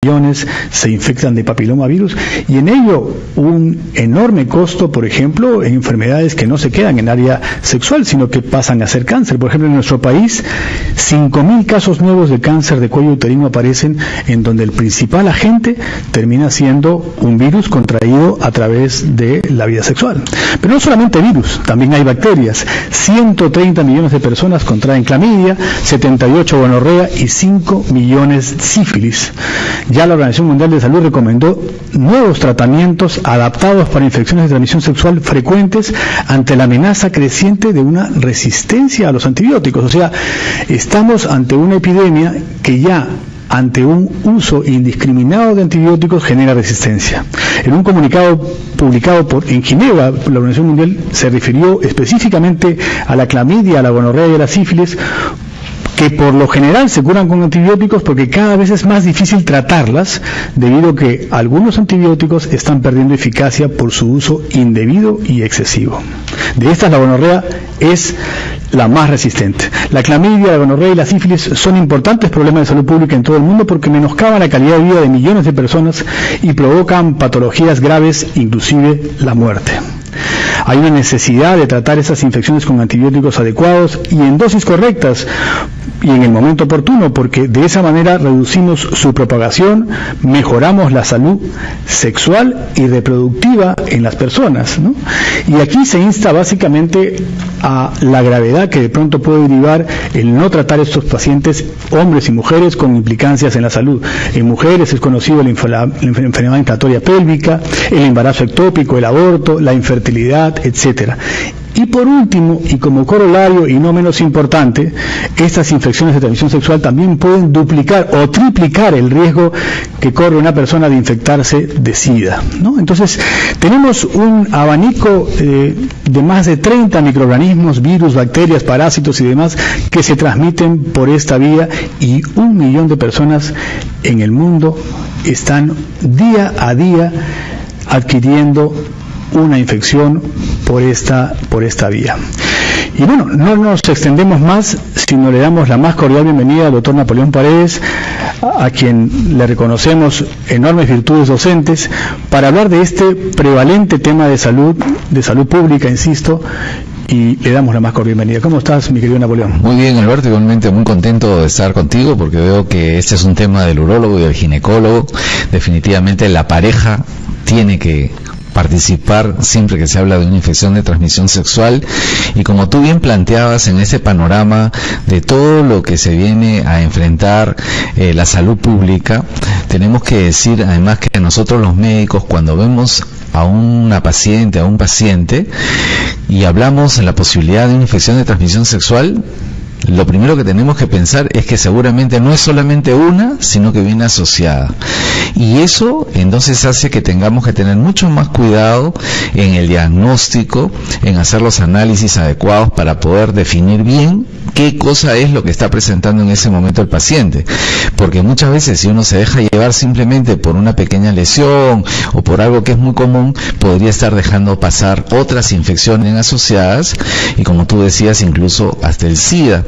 millones se infectan de papilomavirus, y en ello un enorme costo, por ejemplo, en enfermedades que no se quedan en área sexual, sino que pasan a ser cáncer. Por ejemplo, en nuestro país, 5.000 casos nuevos de cáncer de cuello uterino aparecen, en donde el principal agente termina siendo un virus contraído a través de la vida sexual. Pero no solamente virus, también hay bacterias. 130 millones de personas contraen clamidia, 78 gonorrea y 5 millones sífilis. Ya la Organización Mundial de Salud recomendó nuevos tratamientos adaptados para infecciones de transmisión sexual frecuentes ante la amenaza creciente de una resistencia a los antibióticos. O sea, estamos ante una epidemia que ya ante un uso indiscriminado de antibióticos genera resistencia. En un comunicado publicado en Ginebra, la Organización Mundial se refirió específicamente a la clamidia, a la gonorrea y a la sífilis, que por lo general se curan con antibióticos porque cada vez es más difícil tratarlas debido a que algunos antibióticos están perdiendo eficacia por su uso indebido y excesivo. De estas, la gonorrea es la más resistente. La clamidia, la gonorrea y la sífilis son importantes problemas de salud pública en todo el mundo porque menoscaban la calidad de vida de millones de personas y provocan patologías graves, inclusive la muerte. Hay una necesidad de tratar esas infecciones con antibióticos adecuados y en dosis correctas y en el momento oportuno, porque de esa manera reducimos su propagación, mejoramos la salud sexual y reproductiva en las personas, ¿no? Y aquí se insta básicamente a la gravedad que de pronto puede derivar el no tratar a estos pacientes, hombres y mujeres, con implicancias en la salud. En mujeres es conocido la enfermedad inflamatoria pélvica, el embarazo ectópico, el aborto, la infertilidad, etcétera. Y por último, y como corolario y no menos importante, estas infecciones de transmisión sexual también pueden duplicar o triplicar el riesgo que corre una persona de infectarse de SIDA, ¿no? Entonces, tenemos un abanico de más de 30 microorganismos, virus, bacterias, parásitos y demás que se transmiten por esta vía, y 1 millón de personas en el mundo están día a día adquiriendo una infección por esta vía. Y bueno, no nos extendemos más, sino le damos la más cordial bienvenida al doctor Napoleón Paredes, a quien le reconocemos enormes virtudes docentes, para hablar de este prevalente tema de salud pública, insisto, y le damos la más cordial bienvenida. ¿Cómo estás, mi querido Napoleón? Muy bien, Alberto, igualmente muy contento de estar contigo, porque veo que este es un tema del urólogo y del ginecólogo. Definitivamente la pareja tiene que participar siempre que se habla de una infección de transmisión sexual, y como tú bien planteabas en ese panorama de todo lo que se viene a enfrentar la salud pública, tenemos que decir además que nosotros los médicos, cuando vemos a una paciente, a un paciente, y hablamos en la posibilidad de una infección de transmisión sexual, lo primero que tenemos que pensar es que seguramente no es solamente una, sino que viene asociada. Y eso entonces hace que tengamos que tener mucho más cuidado en el diagnóstico, en hacer los análisis adecuados para poder definir bien qué cosa es lo que está presentando en ese momento el paciente. Porque muchas veces, si uno se deja llevar simplemente por una pequeña lesión o por algo que es muy común, podría estar dejando pasar otras infecciones asociadas, y como tú decías, incluso hasta el SIDA,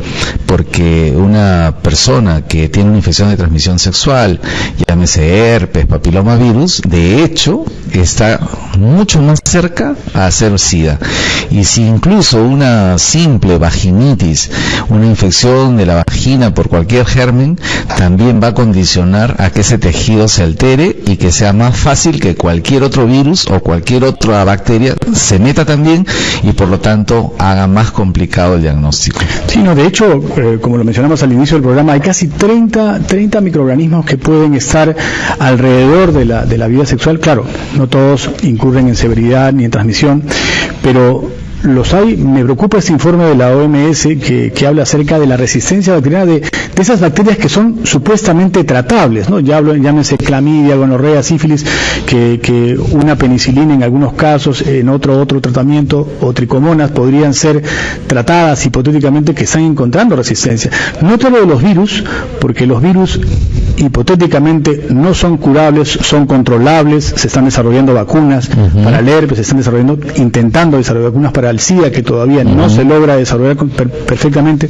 porque una persona que tiene una infección de transmisión sexual, llámese herpes, papilomavirus, de hecho está mucho más cerca a hacer SIDA. Y si incluso una simple vaginitis, una infección de la vagina por cualquier germen, también va a condicionar a que ese tejido se altere y que sea más fácil que cualquier otro virus o cualquier otra bacteria se meta también, y por lo tanto haga más complicado el diagnóstico. Sí, no, de hecho, como lo mencionamos al inicio del programa, hay casi 30 microorganismos que pueden estar alrededor de la vida sexual. Claro, no todos incurren en severidad ni en transmisión, pero los hay. Me preocupa este informe de la OMS que habla acerca de la resistencia bacteriana de esas bacterias que son supuestamente tratables, ¿no? Llámense clamidia, gonorrea, sífilis, que una penicilina en algunos casos, en otro tratamiento, o tricomonas podrían ser tratadas hipotéticamente, que están encontrando resistencia. No todo de los virus, porque los virus hipotéticamente no son curables, son controlables, se están desarrollando vacunas para el herpes, se están intentando desarrollar vacunas para el SIDA, que todavía no se logra desarrollar perfectamente,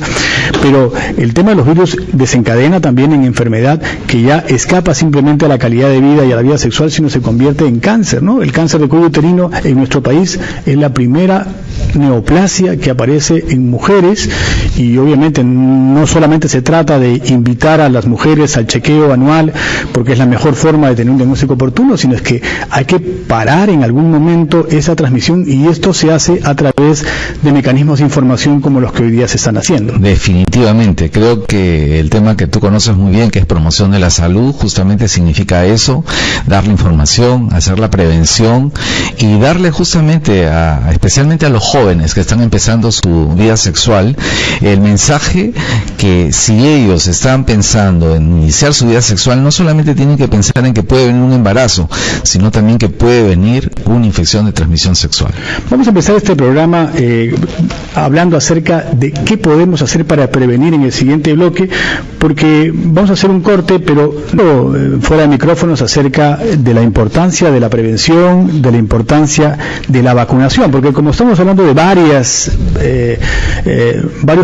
pero el tema de los virus desencadena también en enfermedad que ya escapa simplemente a la calidad de vida y a la vida sexual, sino se convierte en cáncer, ¿no? El cáncer de cuello uterino en nuestro país es la primera neoplasia que aparece en mujeres, y obviamente no solamente se trata de invitar a las mujeres al chequeo anual porque es la mejor forma de tener un diagnóstico oportuno, sino es que hay que parar en algún momento esa transmisión, y esto se hace a través de mecanismos de información como los que hoy día se están haciendo. Definitivamente, creo que el tema que tú conoces muy bien, que es promoción de la salud, justamente significa eso, darle información, hacer la prevención y darle justamente especialmente a los jóvenes que están empezando su vida sexual, el mensaje que si ellos están pensando en iniciar su vida sexual, no solamente tienen que pensar en que puede venir un embarazo, sino también que puede venir una infección de transmisión sexual. Vamos a empezar este programa hablando acerca de qué podemos hacer para prevenir en el siguiente bloque, porque vamos a hacer un corte, pero fuera de micrófonos, acerca de la importancia de la prevención, de la importancia de la vacunación, porque como estamos hablando de varios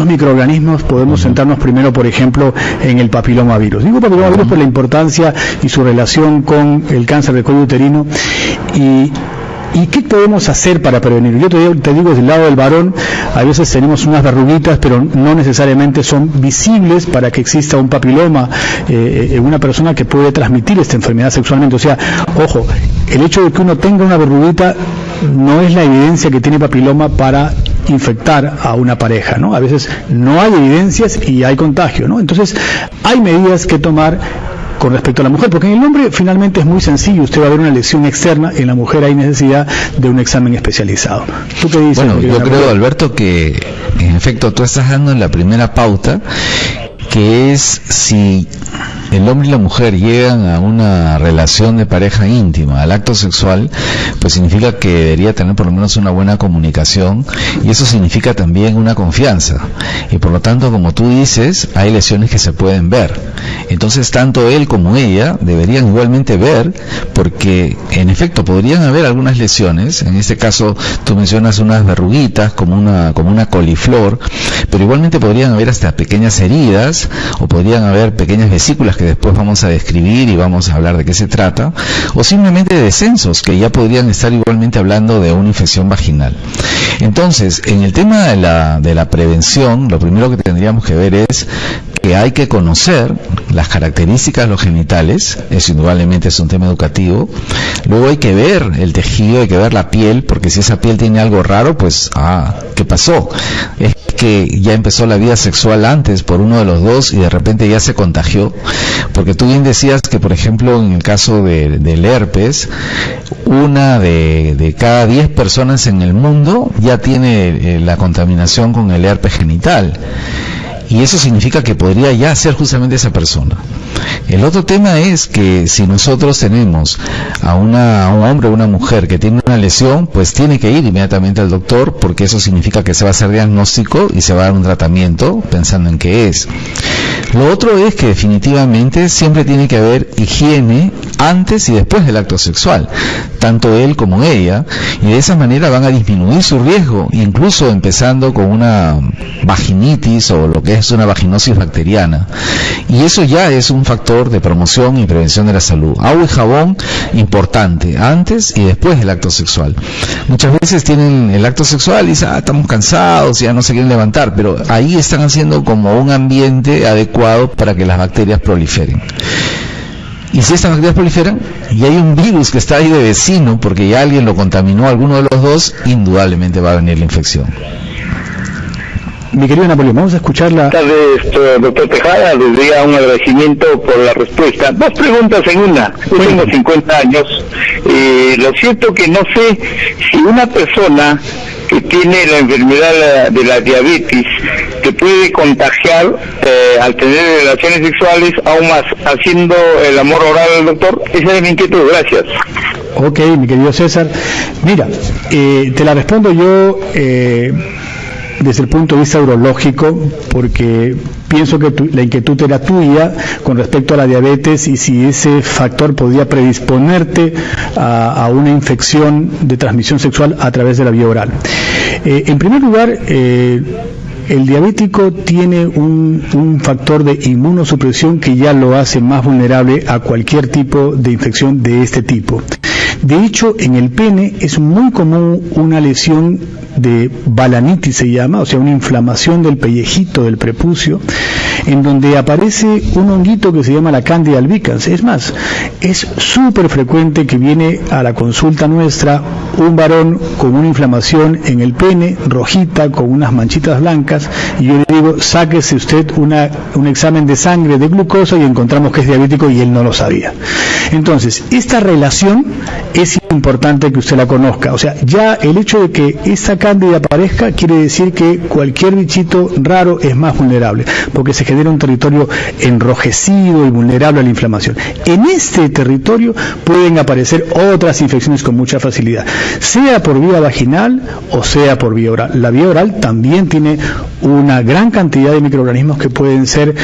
microorganismos, podemos centrarnos primero, por ejemplo, en el papilomavirus. Digo papilomavirus por la importancia y su relación con el cáncer de cuello uterino. ¿Y qué podemos hacer para prevenir? Yo te digo, desde el lado del varón, a veces tenemos unas verruguitas, pero no necesariamente son visibles para que exista un papiloma en una persona que puede transmitir esta enfermedad sexualmente. O sea, ojo, el hecho de que uno tenga una verruguita no es la evidencia que tiene papiloma para infectar a una pareja, ¿no? A veces no hay evidencias y hay contagio, ¿no? Entonces, hay medidas que tomar con respecto a la mujer, porque en el hombre finalmente es muy sencillo, usted va a ver una lesión externa, en la mujer hay necesidad de un examen especializado. ¿Tú qué dices? Bueno, yo creo, Alberto, que en efecto tú estás dando en la primera pauta, que es si el hombre y la mujer llegan a una relación de pareja íntima, al acto sexual, pues significa que debería tener por lo menos una buena comunicación, y eso significa también una confianza, y por lo tanto, como tú dices, hay lesiones que se pueden ver. Entonces tanto él como ella deberían igualmente ver, porque en efecto podrían haber algunas lesiones. En este caso tú mencionas unas verruguitas como una coliflor, pero igualmente podrían haber hasta pequeñas heridas, o podrían haber pequeñas vesículas que después vamos a describir y vamos a hablar de qué se trata, o simplemente descensos que ya podrían estar igualmente hablando de una infección vaginal. Entonces, en el tema de la prevención, lo primero que tendríamos que ver es que hay que conocer las características de los genitales, eso indudablemente es un tema educativo. Luego hay que ver el tejido, hay que ver la piel, porque si esa piel tiene algo raro, pues, ¿qué pasó? Es que ya empezó la vida sexual antes por uno de los dos y de repente ya se contagió, porque tú bien decías que, por ejemplo, en el caso del herpes, una de cada 10 personas en el mundo ya tiene la contaminación con el herpes genital. Y eso significa que podría ya ser justamente esa persona. El otro tema es que si nosotros tenemos a un hombre o una mujer que tiene una lesión, pues tiene que ir inmediatamente al doctor, porque eso significa que se va a hacer diagnóstico y se va a dar un tratamiento pensando en qué es. Lo otro es que definitivamente siempre tiene que haber higiene antes y después del acto sexual, tanto él como ella, y de esa manera van a disminuir su riesgo, incluso empezando con una vaginitis o lo que es una vaginosis bacteriana, y eso ya es un factor de promoción y prevención de la salud. Agua y jabón, importante, antes y después del acto sexual. Muchas veces tienen el acto sexual y dicen, estamos cansados, ya no se quieren levantar, pero ahí están haciendo como un ambiente adecuado para que las bacterias proliferen. Y si estas bacterias proliferan y hay un virus que está ahí de vecino porque ya alguien lo contaminó a alguno de los dos, indudablemente va a venir la infección. Mi querido Napoleón, vamos a escucharla. Buenas tardes, doctor Tejada, les doy un agradecimiento por la respuesta. Dos preguntas en una. Yo tengo 50 años. Lo cierto que no sé si una persona que tiene la enfermedad de la diabetes que puede contagiar al tener relaciones sexuales, aún más haciendo el amor oral al doctor. Esa es mi inquietud. Gracias. Ok, mi querido César. Mira, te la respondo yo desde el punto de vista urológico, porque pienso que la inquietud era tuya con respecto a la diabetes y si ese factor podía predisponerte a una infección de transmisión sexual a través de la vía oral. En primer lugar, el diabético tiene un factor de inmunosupresión que ya lo hace más vulnerable a cualquier tipo de infección de este tipo. De hecho, en el pene es muy común una lesión de balanitis, se llama, o sea, una inflamación del pellejito del prepucio, en donde aparece un honguito que se llama la Candida albicans. Es más, es súper frecuente que viene a la consulta nuestra un varón con una inflamación en el pene, rojita, con unas manchitas blancas, y yo le digo, sáquese usted un examen de sangre de glucosa y encontramos que es diabético y él no lo sabía. Entonces, esta relación es importante que usted la conozca. O sea, ya el hecho de que esta cándida aparezca quiere decir que cualquier bichito raro es más vulnerable, porque se genera un territorio enrojecido y vulnerable a la inflamación. En este territorio pueden aparecer otras infecciones con mucha facilidad, sea por vía vaginal o sea por vía oral. La vía oral también tiene una gran cantidad de microorganismos que pueden ser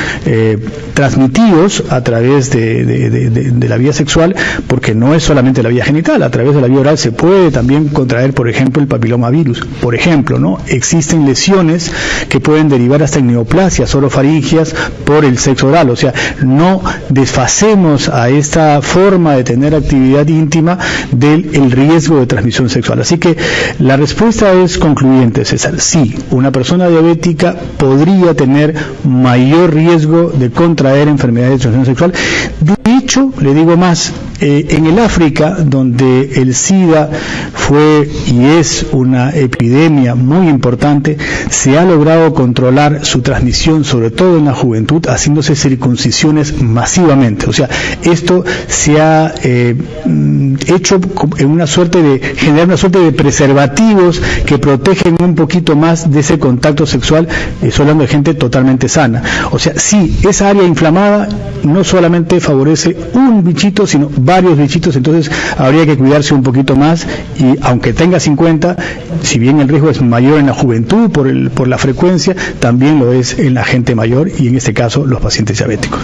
transmitidos a través de la vía sexual, porque no es solamente la vía genital. A través de la vía oral se puede también contraer, por ejemplo, el papilomavirus. Por ejemplo, ¿no? Existen lesiones que pueden derivar hasta en neoplasias orofaringias por el sexo oral. O sea, no desfacemos a esta forma de tener actividad íntima del riesgo de transmisión sexual. Así que la respuesta es concluyente, César. Sí, una persona diabética podría tener mayor riesgo de contraer enfermedades de transmisión sexual. De hecho, le digo más, en el África, donde el SIDA fue y es una epidemia muy importante, se ha logrado controlar su transmisión, sobre todo en la juventud, haciéndose circuncisiones masivamente. O sea, esto se ha hecho en una suerte de generar una suerte de preservativos que protegen un poquito más de ese contacto sexual. Estoy hablando de gente totalmente sana. O sea, sí, esa área inflamada no solamente favorece un bichito, sino varios bichitos. Entonces habría que cuidarse un poquito más, y aunque tenga 50, si bien el riesgo es mayor en la juventud por la frecuencia, también lo es en la gente mayor y en este caso los pacientes diabéticos.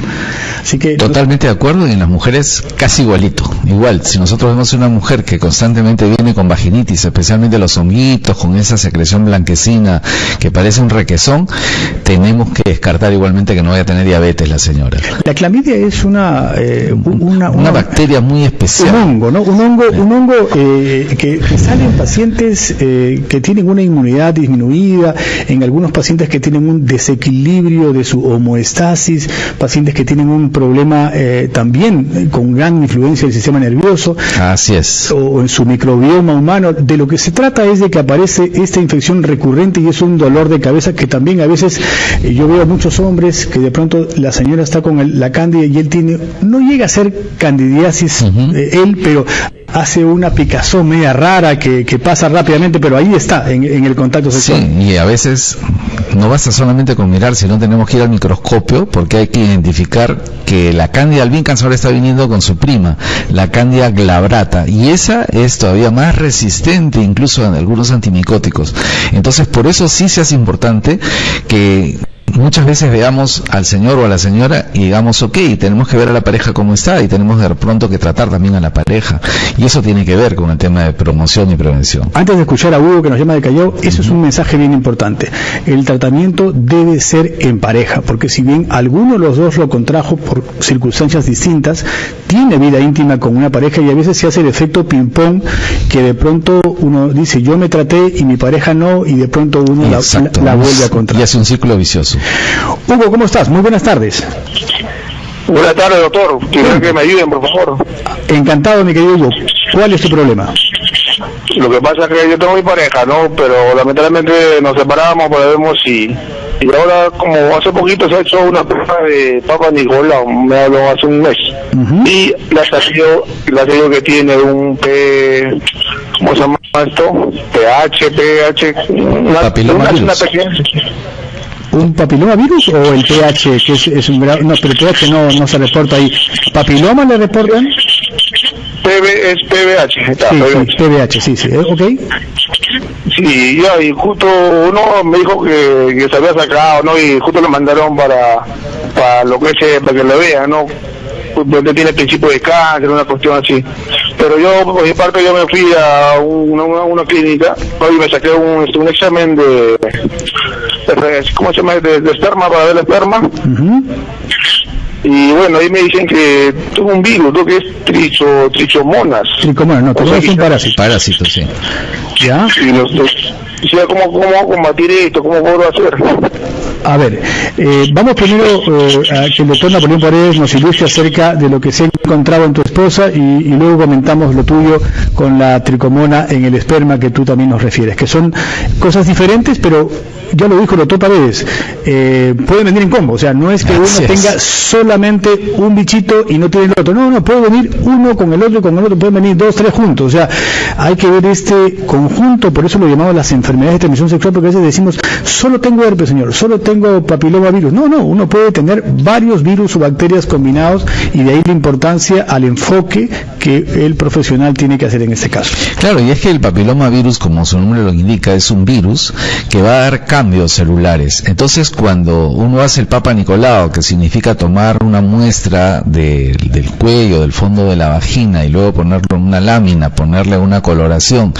Así que totalmente de acuerdo, y en las mujeres casi igualito. Igual, si nosotros vemos una mujer que constantemente viene con vaginitis, especialmente los honguitos, con esa secreción blanquecina que parece un requesón, tenemos que descartar igualmente que no vaya a tener diabetes la señora. La clamidia es una bacteria muy especial. Un hongo, ¿no? Un hongo que sale en pacientes que tienen una inmunidad disminuida, en algunos pacientes que tienen un desequilibrio de su homeostasis, pacientes que tienen un problema también con gran influencia del sistema nervioso. Así es. O en su microbioma humano. De lo que se trata es de que aparece esta infección recurrente y es un dolor de cabeza que también a veces yo veo a muchos hombres que de pronto la señora está con la cándida y él no llega a ser candidiasis él, pero hace una picazón media rara que pasa rápidamente, pero ahí está, en el contacto sexual. Sí, y a veces no basta solamente con mirar, sino tenemos que ir al microscopio, porque hay que identificar que la Candida albicans ahora está viniendo con su prima, la Candida glabrata, y esa es todavía más resistente incluso a algunos antimicóticos. Entonces, por eso sí se hace importante que muchas veces veamos al señor o a la señora y digamos, ok, tenemos que ver a la pareja cómo está, y tenemos de pronto que tratar también a la pareja, y eso tiene que ver con el tema de promoción y prevención. Antes de escuchar a Hugo, que nos llama de Callao, eso es un mensaje bien importante. El tratamiento debe ser en pareja, porque si bien alguno de los dos lo contrajo por circunstancias distintas, tiene vida íntima con una pareja, y a veces se hace el efecto ping-pong, que de pronto uno dice, yo me traté y mi pareja no, y de pronto uno la vuelve a contraer. Y hace un círculo vicioso. Hugo, ¿cómo estás? Muy buenas tardes. Buenas tardes, doctor. Quiero que me ayuden, por favor. Encantado, mi querido Hugo. ¿Cuál es tu problema? Lo que pasa es que yo tengo mi pareja, ¿no? Pero lamentablemente nos separamos, pero vemos y ahora, como hace poquito se ha hecho una prueba de Papa Nicolau, me habló hace un mes. Y la salió que tiene un ¿cómo se llama esto? pH, papilomavirus. ¿Un papilomavirus o el pH, que es un grado? No, pero el pH no se reporta ahí. ¿Papiloma le reportan? Es PBH. Sí, PBH, sí, ok. Sí, ya, y justo uno me dijo que se había sacado, ¿no? Y justo lo mandaron para lo que es, para que lo vean, ¿no? Porque tiene principio de cáncer, una cuestión así. Pero yo, por mi parte, yo me fui a una clínica, ¿no? Y me saqué un examen de ¿cómo se llama? De esperma, para ver el esperma. Uh-huh. Y bueno, ahí me dicen que tuvo un virus, ¿no? Que es trichomonas. Trichomonas, no, pero es un parásito. Parásito, sí. ¿Ya? Sí, ¿cómo combatir esto? ¿Cómo puedo hacer? A ver, vamos primero a que el doctor Napoleón Paredes nos ilustre acerca de lo que se ha encontrado en tu esposa y luego comentamos lo tuyo con la tricomona en el esperma que tú también nos refieres, que son cosas diferentes, pero ya lo dijo el doctor Paredes, pueden venir en combo, o sea, no es que uno tenga solamente un bichito y no tiene el otro, no, puede venir uno con el otro y con el otro, pueden venir 2, 3 juntos, o sea, hay que ver este conjunto, por eso lo llamamos las enfermedades de transmisión sexual, porque a veces decimos, solo tengo herpes, señor, solo tengo papilomavirus, no, uno puede tener varios virus o bacterias combinados y de ahí la importancia al enfoque que el profesional tiene que hacer en este caso. Claro, y es que el papilomavirus, como su nombre lo indica, es un virus que va a dar cambios celulares. Entonces, cuando uno hace el Papa Nicolau, que significa tomar una muestra del cuello, del fondo de la vagina, y luego ponerlo en una lámina, ponerle una coloración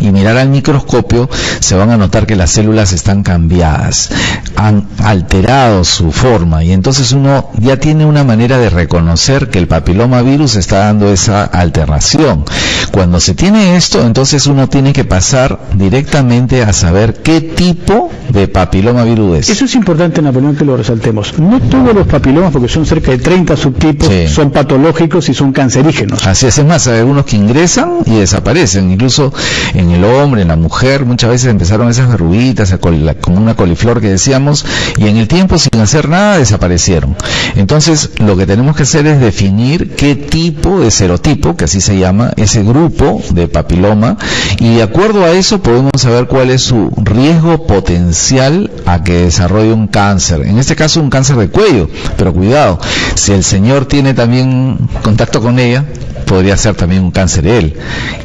y mirar al microscopio, se van a notar que las células están cambiadas, han alterado su forma, y entonces uno ya tiene una manera de reconocer que el papilomavirus está dando esa alteración. Cuando se tiene esto, entonces uno tiene que pasar directamente a saber qué tipo de papilomavirus es. Eso es importante, Napoleón, que lo resaltemos. No todos los papilomas, porque son cerca de 30 subtipos, son patológicos y son cancerígenos. Así es más, hay algunos que ingresan y desaparecen, incluso en el hombre, en la mujer, muchas veces empezaron esas verruguitas, como una coliflor que decíamos, y en el tiempo, sin hacer nada, desaparecieron. Entonces, lo que tenemos que hacer es definir qué tipo de serotipo, que así se llama, ese grupo de papiloma, y de acuerdo a eso podemos saber cuál es su riesgo potencial a que desarrolle un cáncer. En este caso, un cáncer de cuello, pero cuidado, si el señor tiene también contacto con ella, podría ser también un cáncer de él.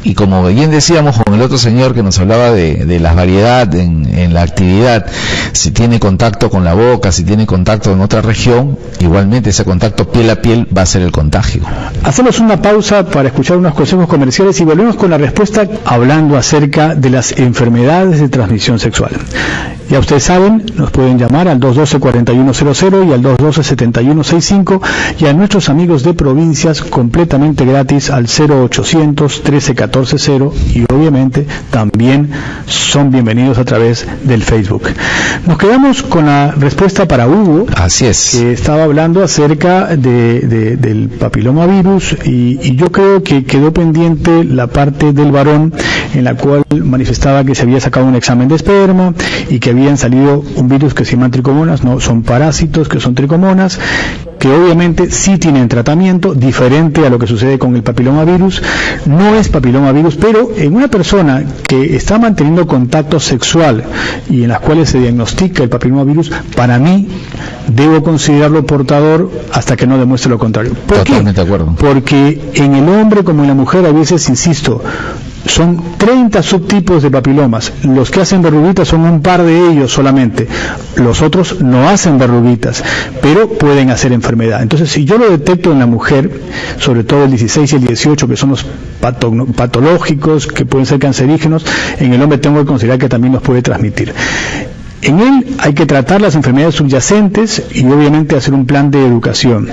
Y como bien decíamos con el otro señor que nos hablaba de la variedad en la actividad, si tiene contacto con la boca, si tiene contacto en otra región, igualmente ese contacto piel a piel va a ser el contagio. Hacemos una pausa para escuchar unos consejos comerciales y volvemos con la respuesta hablando acerca de las enfermedades de transmisión sexual. Ya ustedes saben, nos pueden llamar al 212-4100 y al 212-7165 y a nuestros amigos de provincias completamente gratis al 0800-13-14-0 y obviamente también son bienvenidos a través del Facebook. Nos quedamos con la respuesta para Hugo. Así es. Que estaba hablando acerca del papilomavirus y yo creo que quedó pendiente la parte del varón en la cual manifestaba que se había sacado un examen de esperma y que habían salido un virus que se llama tricomonas, no, son parásitos que son tricomonas, que obviamente sí tienen tratamiento diferente a lo que sucede con el papilomavirus. No es papilomavirus, pero en una persona que está manteniendo contacto sexual y en las cuales se diagnostica el papilomavirus, para mí debo considerarlo portador hasta que no demuestre lo contrario. ¿Por qué? Totalmente de acuerdo. Porque en el hombre como en la mujer a veces, insisto, son 30 subtipos de papilomas. Los que hacen verruguitas son un par de ellos solamente. Los otros no hacen verruguitas, pero pueden hacer enfermedad. Entonces, si yo lo detecto en la mujer, sobre todo el 16 y el 18, que son los patológicos, que pueden ser cancerígenos, en el hombre tengo que considerar que también los puede transmitir. En él hay que tratar las enfermedades subyacentes y obviamente hacer un plan de educación.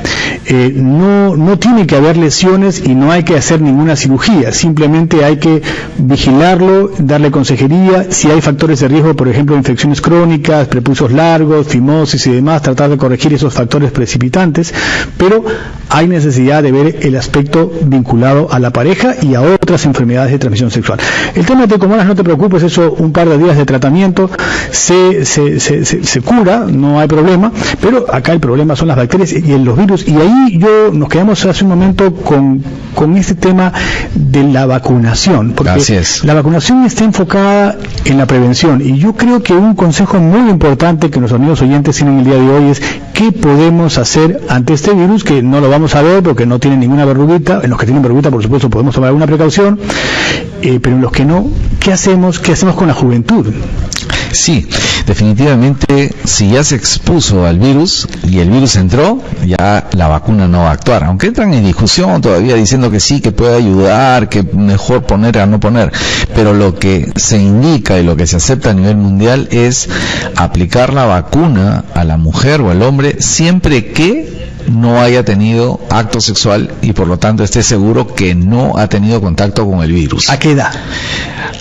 No tiene que haber lesiones y no hay que hacer ninguna cirugía, simplemente hay que vigilarlo, darle consejería, si hay factores de riesgo, por ejemplo, infecciones crónicas, prepucios largos, fimosis y demás, tratar de corregir esos factores precipitantes, pero hay necesidad de ver el aspecto vinculado a la pareja y a otras enfermedades de transmisión sexual. El tema de tricomonas, no te preocupes, eso un par de días de tratamiento se cura, no hay problema, pero acá el problema son las bacterias y los virus, y ahí nos quedamos hace un momento con este tema de la vacunación, porque la vacunación está enfocada en la prevención, y yo creo que un consejo muy importante que nuestros amigos oyentes tienen el día de hoy es qué podemos hacer ante este virus, que no lo vamos a ver porque no tiene ninguna verruguita. En los que tienen verruguita, por supuesto, podemos tomar alguna precaución. pero en los que no, ¿qué hacemos con la juventud? Sí, definitivamente, si ya se expuso al virus y el virus entró, ya la vacuna no va a actuar. Aunque entran en discusión todavía diciendo que sí, que puede ayudar, que mejor poner a no poner. Pero lo que se indica y lo que se acepta a nivel mundial es aplicar la vacuna a la mujer o al hombre siempre que no haya tenido acto sexual y por lo tanto esté seguro que no ha tenido contacto con el virus. ¿A qué edad?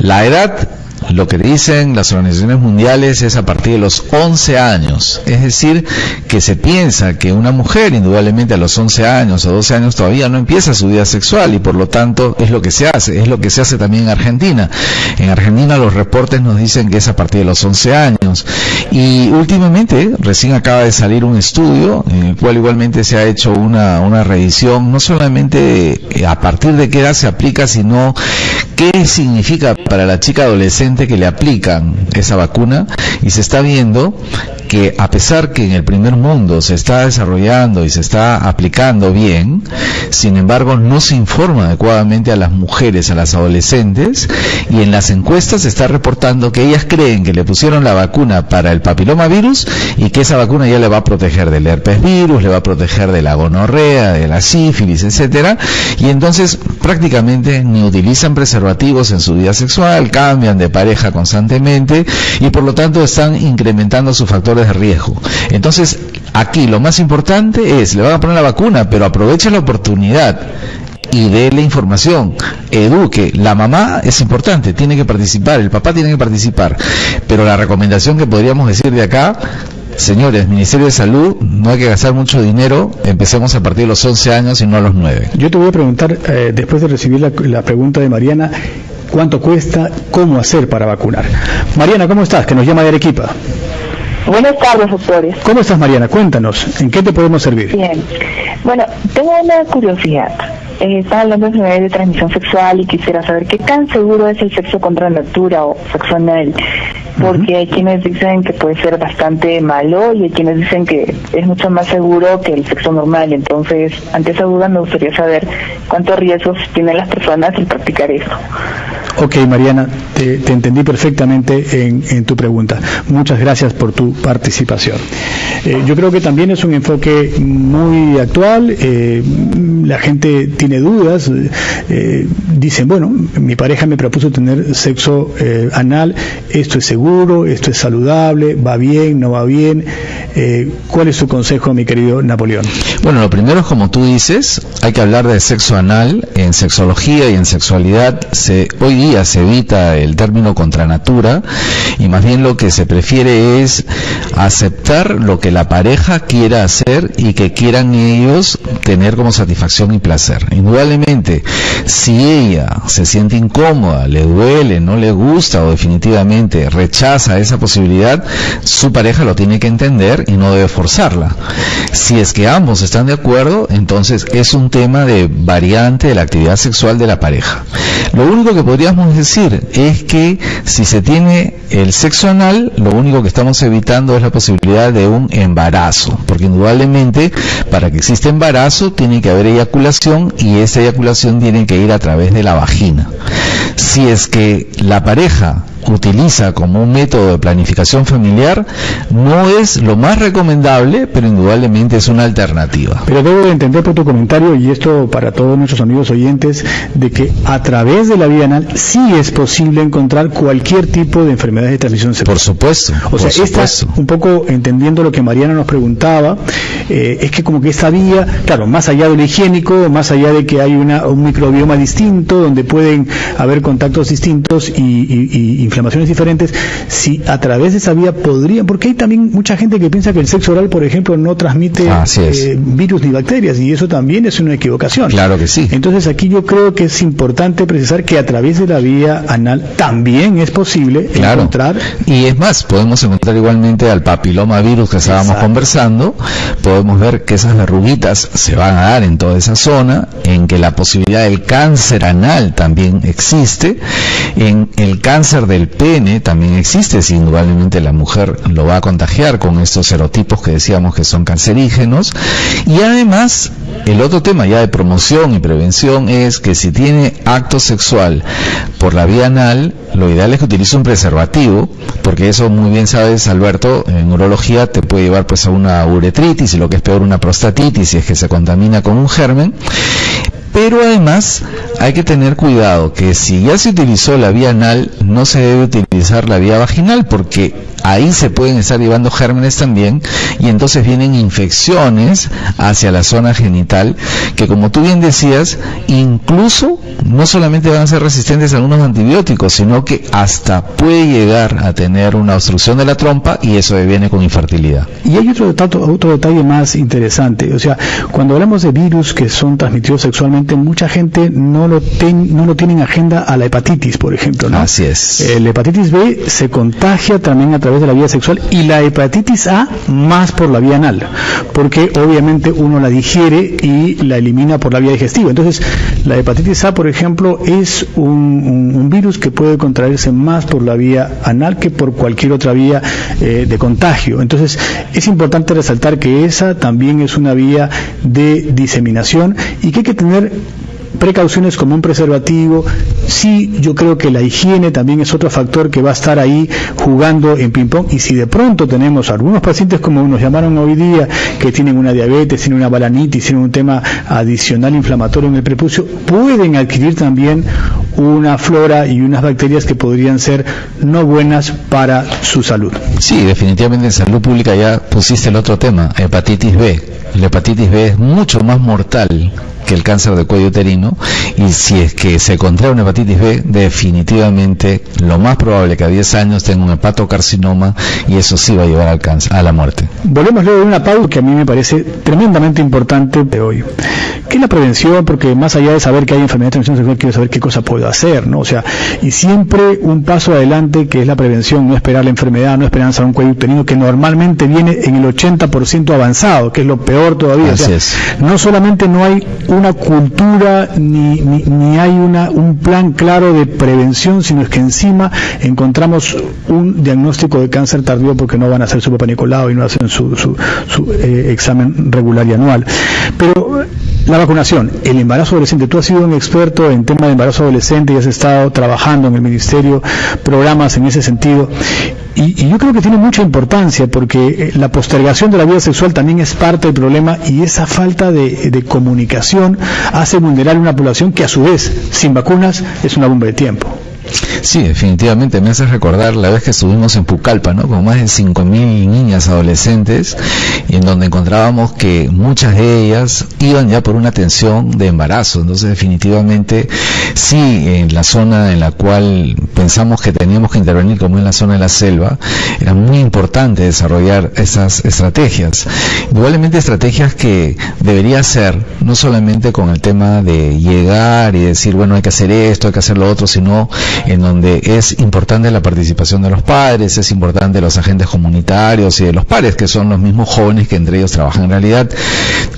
La edad, lo que dicen las organizaciones mundiales, es a partir de los 11 años. Es decir, que se piensa que una mujer, indudablemente a los 11 años o 12 años, todavía no empieza su vida sexual y por lo tanto es lo que se hace también en Argentina. En Argentina los reportes nos dicen que es a partir de los 11 años. Y últimamente, recién acaba de salir un estudio en el cual igualmente se ha hecho una revisión, no solamente a partir de qué edad se aplica, sino qué significa para la chica adolescente que le aplican esa vacuna, y se está viendo que a pesar que en el primer mundo se está desarrollando y se está aplicando bien, sin embargo no se informa adecuadamente a las mujeres, a las adolescentes, y en las encuestas se está reportando que ellas creen que le pusieron la vacuna para el papilomavirus y que esa vacuna ya le va a proteger del herpes virus, le va a proteger de la gonorrea, de la sífilis, etcétera, y entonces prácticamente ni utilizan preservativos en su vida sexual, cambian de pareja constantemente y por lo tanto están incrementando sus factores de riesgo. Entonces, aquí lo más importante es, le van a poner la vacuna, pero aproveche la oportunidad y déle información, eduque. La mamá es importante, tiene que participar, el papá tiene que participar, pero la recomendación que podríamos decir de acá: señores, Ministerio de Salud, no hay que gastar mucho dinero, empecemos a partir de los 11 años y no a los 9. Yo te voy a preguntar, después de recibir la pregunta de Mariana, ¿cuánto cuesta? ¿Cómo hacer para vacunar? Mariana, ¿cómo estás? Que nos llama de Arequipa. Buenas tardes, doctores. ¿Cómo estás, Mariana? Cuéntanos, ¿en qué te podemos servir? Bien. Bueno, tengo una curiosidad. Estaba hablando de enfermedades de transmisión sexual y quisiera saber qué tan seguro es el sexo contra natura o sexo anal, porque hay quienes dicen que puede ser bastante malo y hay quienes dicen que es mucho más seguro que el sexo normal. Entonces, ante esa duda me gustaría saber cuántos riesgos tienen las personas al practicar esto. Ok, Mariana, te entendí perfectamente en tu pregunta. Muchas gracias por tu participación. Yo creo que también es un enfoque muy actual. La gente tiene dudas. Dicen, bueno, mi pareja me propuso tener sexo anal. ¿Esto es seguro? ¿Esto es saludable? ¿Va bien? ¿No va bien? ¿Cuál es su consejo, mi querido Napoleón? Bueno, lo primero es, como tú dices, hay que hablar de sexo anal. En sexología y en sexualidad hoy día se evita el término contra natura y más bien lo que se prefiere es aceptar lo que la pareja quiera hacer y que quieran ellos tener como satisfacción y placer. Indudablemente, si ella se siente incómoda, le duele, no le gusta o definitivamente rechaza esa posibilidad, su pareja lo tiene que entender y no debe forzarla. Si es que ambos están de acuerdo, entonces es un tema de variante de la actividad sexual de la pareja. Lo único que podríamos decir es que si se tiene el sexo anal, lo único que estamos evitando es la posibilidad de un embarazo, porque indudablemente para que exista embarazo tiene que haber eyaculación y esa eyaculación tiene que ir a través de la vagina. Si es que la pareja utiliza como un método de planificación familiar, no es lo más recomendable, pero indudablemente es una alternativa. Pero debo de entender por tu comentario, y esto para todos nuestros amigos oyentes, de que a través de la vía anal sí es posible encontrar cualquier tipo de enfermedades de transmisión sexual. Por supuesto. O sea, un poco entendiendo lo que Mariana nos preguntaba, es que como que esta vía, claro, más allá de lo higiénico, más allá de que hay un microbioma distinto, donde pueden haber contactos distintos y inflamaciones diferentes, si a través de esa vía podrían, porque hay también mucha gente que piensa que el sexo oral, por ejemplo, no transmite virus ni bacterias, y eso también es una equivocación. Claro que sí. Entonces aquí yo creo que es importante precisar que a través de la vía anal también es posible encontrar. Y es más, podemos encontrar igualmente al papilomavirus que estábamos conversando, podemos ver que esas verruguitas se van a dar en toda esa zona, en que la posibilidad del cáncer anal también existe, en el cáncer del el pene también existe, si indudablemente la mujer lo va a contagiar con estos serotipos que decíamos que son cancerígenos. Y además, el otro tema ya de promoción y prevención es que si tiene acto sexual por la vía anal, lo ideal es que utilice un preservativo, porque eso muy bien sabes, Alberto, en urología te puede llevar pues a una uretritis y lo que es peor, una prostatitis, si es que se contamina con un germen. Pero además hay que tener cuidado que si ya se utilizó la vía anal, no se debe utilizar la vía vaginal, porque ahí se pueden estar llevando gérmenes también, y entonces vienen infecciones hacia la zona genital, que como tú bien decías, incluso no solamente van a ser resistentes a algunos antibióticos, sino que hasta puede llegar a tener una obstrucción de la trompa, y eso viene con infertilidad. Y hay otro detalle más interesante, o sea, cuando hablamos de virus que son transmitidos sexualmente, mucha gente no lo tiene en agenda a la hepatitis, por ejemplo, ¿no? Así es. La hepatitis B se contagia también a través de la vía sexual, y la hepatitis A más por la vía anal, porque obviamente uno la digiere y la elimina por la vía digestiva. Entonces, la hepatitis A, por ejemplo, es un virus que puede contraerse más por la vía anal que por cualquier otra vía de contagio. Entonces, es importante resaltar que esa también es una vía de diseminación y que hay que tener precauciones como un preservativo. Sí, yo creo que la higiene también es otro factor que va a estar ahí jugando en ping-pong, y si de pronto tenemos algunos pacientes, como nos llamaron hoy día, que tienen una diabetes, tienen una balanitis, tienen un tema adicional inflamatorio en el prepucio, pueden adquirir también una flora y unas bacterias que podrían ser no buenas para su salud. Sí, definitivamente en salud pública ya pusiste el otro tema, hepatitis B. La hepatitis B es mucho más mortal que el cáncer de cuello uterino, y si es que se contrae una hepatitis B, definitivamente lo más probable es que a 10 años tenga un hepatocarcinoma, y eso sí va a llevar al cáncer, a la muerte. Volvemos luego de una pausa que a mí me parece tremendamente importante de hoy, que es la prevención, porque más allá de saber que hay enfermedad de transmisión sexual, quiero saber qué cosa puedo hacer, ¿no? O sea, y siempre un paso adelante, que es la prevención, no esperar la enfermedad, no esperar a un cuello uterino que normalmente viene en el 80% avanzado, que es lo peor todavía. Así o sea, es. No solamente no hay una cultura ni hay un plan claro de prevención, sino es que encima encontramos un diagnóstico de cáncer tardío porque no van a hacer su Papá Nicolau y no hacen su examen regular y anual. Pero la vacunación, el embarazo adolescente, tú has sido un experto en tema de embarazo adolescente y has estado trabajando en el ministerio programas en ese sentido. Y yo creo que tiene mucha importancia, porque la postergación de la vida sexual también es parte del problema, y esa falta de comunicación hace vulnerable a una población que a su vez, sin vacunas, es una bomba de tiempo. Sí, definitivamente me hace recordar la vez que estuvimos en Pucallpa, ¿no? Con más de 5.000 niñas adolescentes, y en donde encontrábamos que muchas de ellas iban ya por una atención de embarazo. Entonces, definitivamente, sí, en la zona en la cual pensamos que teníamos que intervenir, como en la zona de la selva, era muy importante desarrollar esas estrategias. Igualmente, estrategias que debería ser, no solamente con el tema de llegar y decir, bueno, hay que hacer esto, hay que hacer lo otro, sino en donde es importante la participación de los padres, es importante los agentes comunitarios y de los pares, que son los mismos jóvenes que entre ellos trabajan. En realidad,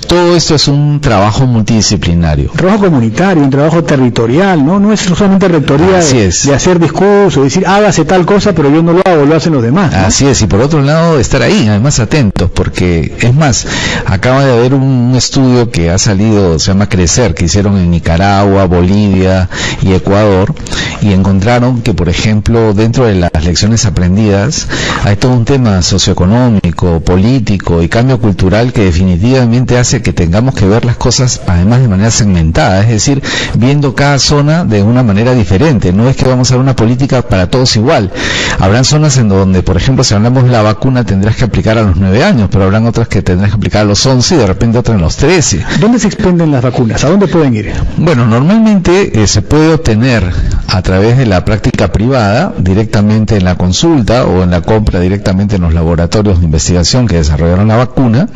todo esto es un trabajo multidisciplinario. Un trabajo comunitario, un trabajo territorial, ¿no? No es solamente rectoría de hacer discurso, decir, hágase tal cosa, pero yo no lo hago, lo hacen los demás, ¿no? Así es, y por otro lado, estar ahí, además atentos, porque, es más, acaba de haber un estudio que ha salido, se llama Crecer, que hicieron en Nicaragua, Bolivia y Ecuador, y encontraron que, por ejemplo, dentro de las lecciones aprendidas hay todo un tema socioeconómico, político y cambio cultural que definitivamente hace que tengamos que ver las cosas además de manera segmentada, es decir, viendo cada zona de una manera diferente. No es que vamos a dar una política para todos igual. Habrán zonas en donde, por ejemplo, si hablamos la vacuna tendrás que aplicar a los 9 años, pero habrán otras que tendrás que aplicar a los 11 y de repente otras en los 13. ¿Dónde se expenden las vacunas? ¿A dónde pueden ir? Bueno, normalmente se puede obtener a través de la práctica privada, directamente en la consulta o en la compra directamente en los laboratorios de investigación que desarrollaron la vacuna,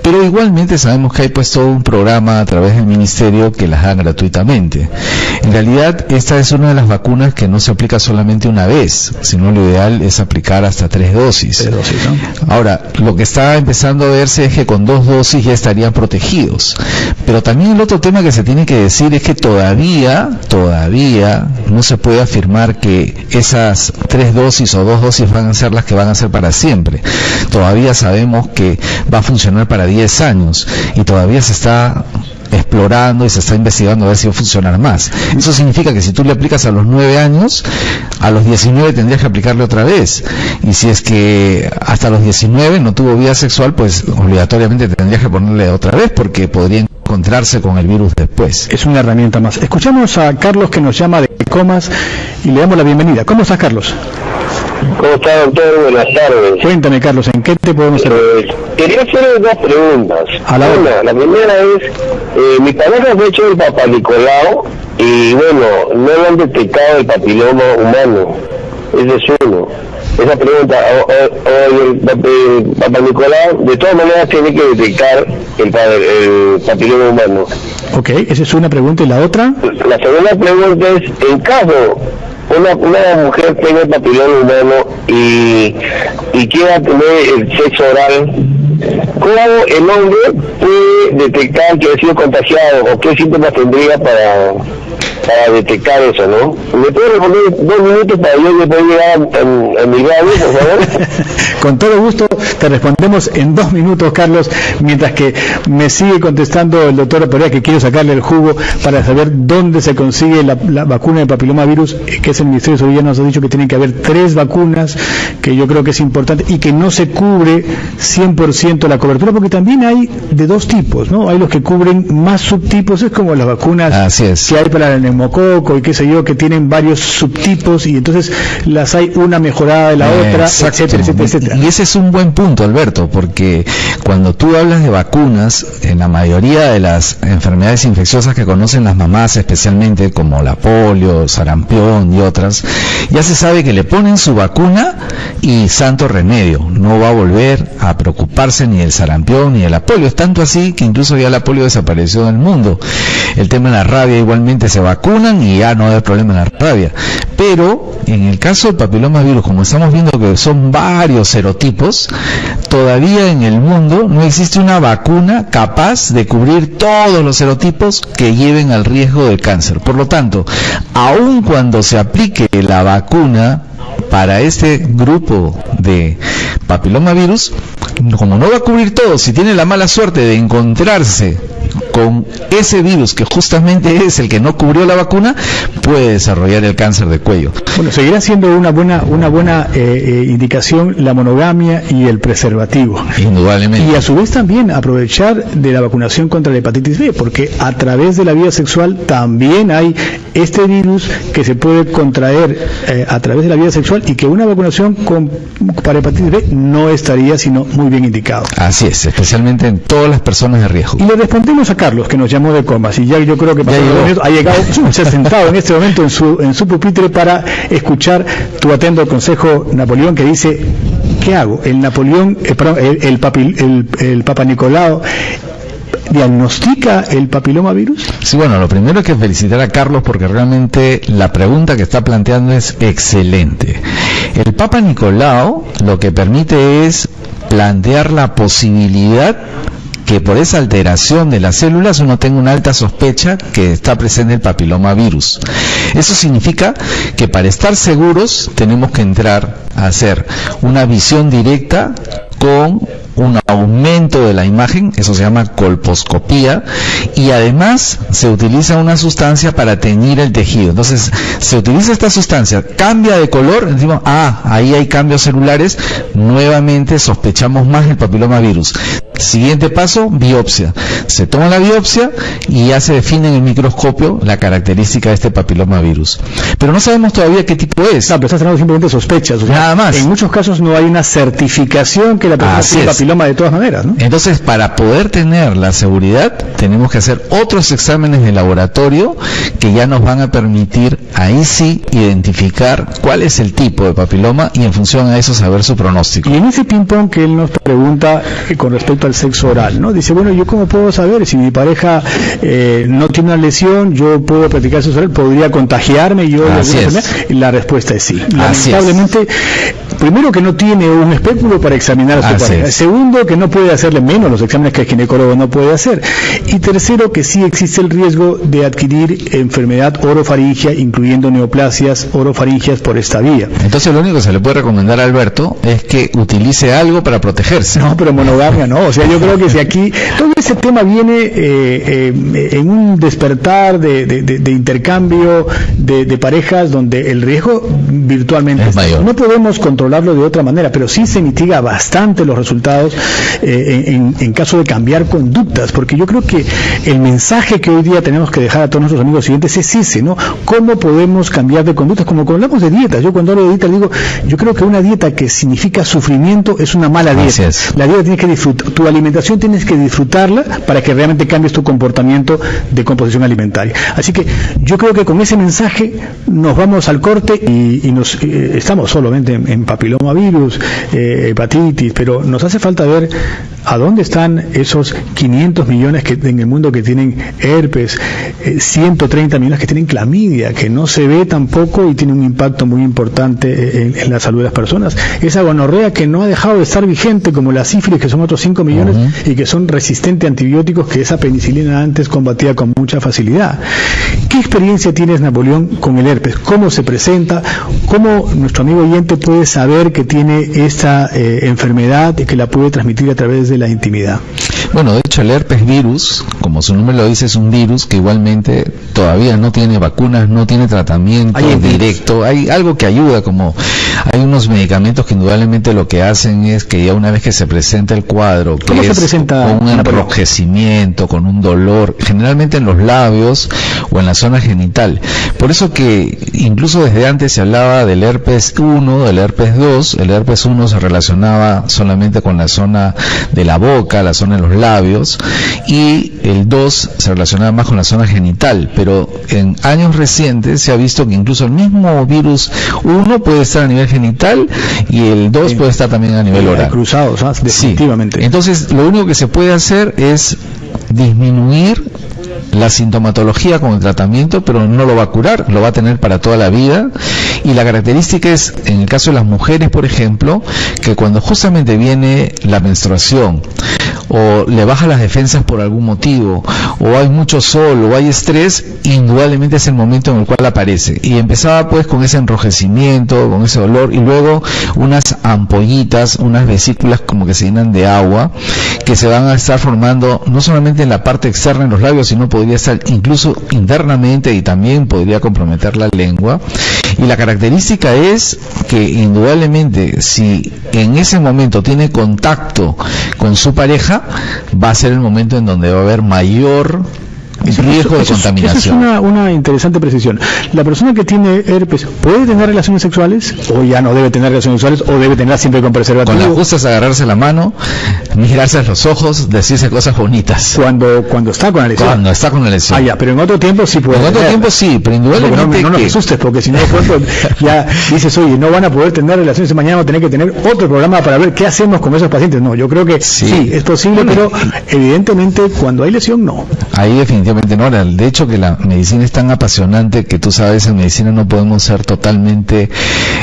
pero igualmente sabemos que hay pues todo un programa a través del ministerio que las dan gratuitamente. En realidad, esta es una de las vacunas que no se aplica solamente una vez, sino lo ideal es aplicar hasta 3 dosis. 3 dosis, ¿no? Ahora, lo que está empezando a verse es que con 2 dosis ya estarían protegidos. Pero también el otro tema que se tiene que decir es que todavía no se puede afirmar que esas 3 dosis o 2 dosis van a ser las que van a ser para siempre. Todavía sabemos que va a funcionar para 10 años y todavía se está explorando y se está investigando a ver si va a funcionar más. Eso significa que si tú le aplicas a los 9 años, a los 19 tendrías que aplicarle otra vez, y si es que hasta los 19 no tuvo vida sexual, pues obligatoriamente tendrías que ponerle otra vez, porque podría encontrarse con el virus después. Es una herramienta más. Escuchamos a Carlos, que nos llama de Comas, y le damos la bienvenida. ¿Cómo estás, Carlos? ¿Cómo está, doctor? Buenas tardes. Cuéntame, Carlos, ¿en qué te podemos servir? Quería hacer 2 preguntas. La primera es, mi pareja me ha hecho el Papa Nicolau y bueno, no le han detectado el papiloma humano. Ese es uno. Esa pregunta, el Papa Nicolau de todas maneras tiene que detectar el papiloma humano. Ok, esa es una pregunta. ¿Y la otra? La segunda pregunta es, en caso una mujer tenga el papiloma humano y quiera tener el sexo oral, ¿cómo el hombre puede detectar que ha sido contagiado o qué síntomas tendría para detectar eso, ¿no? ¿Me puede responder 2 minutos para yo poder llegar a mi radio, por favor? Con todo gusto te respondemos en 2 minutos, Carlos, mientras que me sigue contestando el doctor Perea, que quiero sacarle el jugo para saber dónde se consigue la vacuna de papilomavirus, que es el Ministerio de Salud. Ya nos ha dicho que tienen que haber 3 vacunas, que yo creo que es importante, y que no se cubre 100% la cobertura, porque también hay de 2 tipos, ¿no? Hay los que cubren más subtipos, es como las vacunas que hay para el neumococo y qué sé yo, que tienen varios subtipos, y entonces las hay una mejorada de la otra, etcétera, etcétera, etcétera. Y ese es un buen punto, Alberto, porque cuando tú hablas de vacunas, en la mayoría de las enfermedades infecciosas que conocen las mamás, especialmente como la polio, sarampión y otras, ya se sabe que le ponen su vacuna y santo remedio, no va a volver a preocuparse ni del sarampión ni de la polio. Es tanto así que incluso ya la polio desapareció del mundo. El tema de la rabia, igualmente se vacunan y ya no hay problema en la rabia. Pero en el caso del papilomavirus, como estamos viendo que son varios serotipos, todavía en el mundo no existe una vacuna capaz de cubrir todos los serotipos que lleven al riesgo del cáncer. Por lo tanto, aun cuando se aplique la vacuna para este grupo de papilomavirus, como no va a cubrir todo, si tiene la mala suerte de encontrarse con ese virus que justamente es el que no cubrió la vacuna, puede desarrollar el cáncer de cuello. Bueno, seguirá siendo una buena indicación la monogamia y el preservativo. Indudablemente. Y a su vez también aprovechar de la vacunación contra la hepatitis B, porque a través de la vida sexual también hay este virus que se puede contraer a través de la vida sexual, y que una vacunación para hepatitis B no estaría sino muy bien indicado. Así es, especialmente en todas las personas de riesgo. Y le respondemos a Carlos, que nos llamó de Comas, y ya yo creo que ha llegado, se ha sentado en este momento en su pupitre para escuchar tu atento consejo, Napoleón, que dice: ¿qué hago? El Papa Nicolau ¿diagnostica el papilomavirus? Sí, bueno, lo primero es que felicitar a Carlos, porque realmente la pregunta que está planteando es excelente. El Papa Nicolau lo que permite es plantear la posibilidad que por esa alteración de las células uno tenga una alta sospecha que está presente el papilomavirus. Eso significa que para estar seguros tenemos que entrar a hacer una visión directa con un aumento de la imagen, eso se llama colposcopía, y además se utiliza una sustancia para teñir el tejido. Entonces se utiliza esta sustancia, cambia de color, decimos, ahí hay cambios celulares, nuevamente sospechamos más el papilomavirus. Siguiente paso, biopsia. Se toma la biopsia y ya se define en el microscopio la característica de este papilomavirus. Pero no sabemos todavía qué tipo es. No, pero estás hablando simplemente de sospechas. O sea, nada más. En muchos casos no hay una certificación que la persona tiene papiloma de todas maneras, ¿no? Entonces, para poder tener la seguridad, tenemos que hacer otros exámenes de laboratorio que ya nos van a permitir, ahí sí, identificar cuál es el tipo de papiloma y en función a eso saber su pronóstico. Y en ese ping-pong que él nos pregunta con respecto al sexo oral, ¿no? Dice, bueno, ¿yo cómo puedo saber si mi pareja no tiene una lesión, yo puedo practicar sexo oral, podría contagiarme yo? Así es. La respuesta es sí. Lamentablemente, primero, que no tiene un espéculo para examinar a su pareja. Segundo, que no puede hacerle menos los exámenes que el ginecólogo no puede hacer. Y tercero, que sí existe el riesgo de adquirir enfermedad orofaringia, incluyendo neoplasias orofaringias por esta vía. Entonces lo único que se le puede recomendar a Alberto es que utilice algo para protegerse. No, pero monogamia no. O sea, yo creo que si aquí todo ese tema viene en un despertar de intercambio de parejas donde el riesgo virtualmente es mayor. No podemos controlarlo de otra manera, pero sí se mitiga bastante los resultados en caso de cambiar conductas, porque yo creo que el mensaje que hoy día tenemos que dejar a todos nuestros amigos siguientes es ese, ¿no? ¿Cómo podemos cambiar de conductas? Como cuando hablamos de dietas, yo cuando hablo de dieta digo, yo creo que una dieta que significa sufrimiento es una mala dieta. La dieta tienes que disfrutar, tu alimentación tienes que disfrutarla para que realmente cambies tu comportamiento de composición alimentaria. Así que yo creo que con ese mensaje nos vamos al corte y nos estamos solamente en papilomavirus, hepatitis, pero nos hace falta ver a dónde están esos 500 millones que en el mundo que tienen herpes, 130 millones que tienen clamidia, que no se ve tampoco y tiene un impacto muy importante en la salud de las personas. Esa gonorrea que no ha dejado de estar vigente, como la sífilis, que son otros 5 millones y que son resistentes a antibióticos, que esa penicilina antes combatía con mucha facilidad. ¿Qué experiencia tienes, Napoleón, con el herpes? ¿Cómo se presenta? ¿Cómo nuestro amigo oyente puede saber que tiene esta enfermedad y que la puede transmitir a través de la intimidad? Bueno, de hecho el herpes virus, como su nombre lo dice, es un virus que igualmente todavía no tiene vacunas, no tiene tratamiento directo. Hay algo que ayuda, como hay unos medicamentos que indudablemente lo que hacen es que ya una vez que se presenta el cuadro, que ¿cómo es se presenta, con un enrojecimiento, con un dolor, generalmente en los labios o en la zona genital. Por eso que incluso desde antes se hablaba del herpes 1, del herpes 2. El herpes 1 se relacionaba solamente con la zona de la boca, la zona de los labios, y el 2 se relacionaba más con la zona genital, pero en años recientes se ha visto que incluso el mismo virus 1 puede estar a nivel genital y el 2 puede estar también a nivel oral. Cruzados, definitivamente. Sí. Entonces, lo único que se puede hacer es disminuir la sintomatología con el tratamiento, pero no lo va a curar, lo va a tener para toda la vida. Y la característica es, en el caso de las mujeres, por ejemplo, que cuando justamente viene la menstruación, o le baja las defensas por algún motivo, o hay mucho sol, o hay estrés, indudablemente es el momento en el cual aparece. Y empezaba pues con ese enrojecimiento, con ese dolor, y luego unas ampollitas, unas vesículas como que se llenan de agua, que se van a estar formando no solamente en la parte externa, en los labios, sino podría estar incluso internamente, y también podría comprometer la lengua. Y la característica es que indudablemente si en ese momento tiene contacto con su pareja, va a ser el momento en donde va a haber mayor riesgo de contaminación. Esa es una interesante precisión. ¿La persona que tiene herpes puede tener relaciones sexuales o ya no debe tener relaciones sexuales o debe tener siempre con preservativo? Con las justas, agarrarse la mano, mirarse a los ojos, decirse cosas bonitas. Cuando está con la lesión. Cuando está con la lesión. Ah, ya, pero en otro tiempo sí puede. En otro tiempo sí, pero indudablemente no nos asustes, porque si no después ya dices, oye, no van a poder tener relaciones, mañana vamos a tener que tener otro programa para ver qué hacemos con esos pacientes. No, yo creo que sí es posible, pero evidentemente cuando hay lesión no. Ahí definitivamente no. De hecho, que la medicina es tan apasionante que tú sabes, en medicina no podemos ser totalmente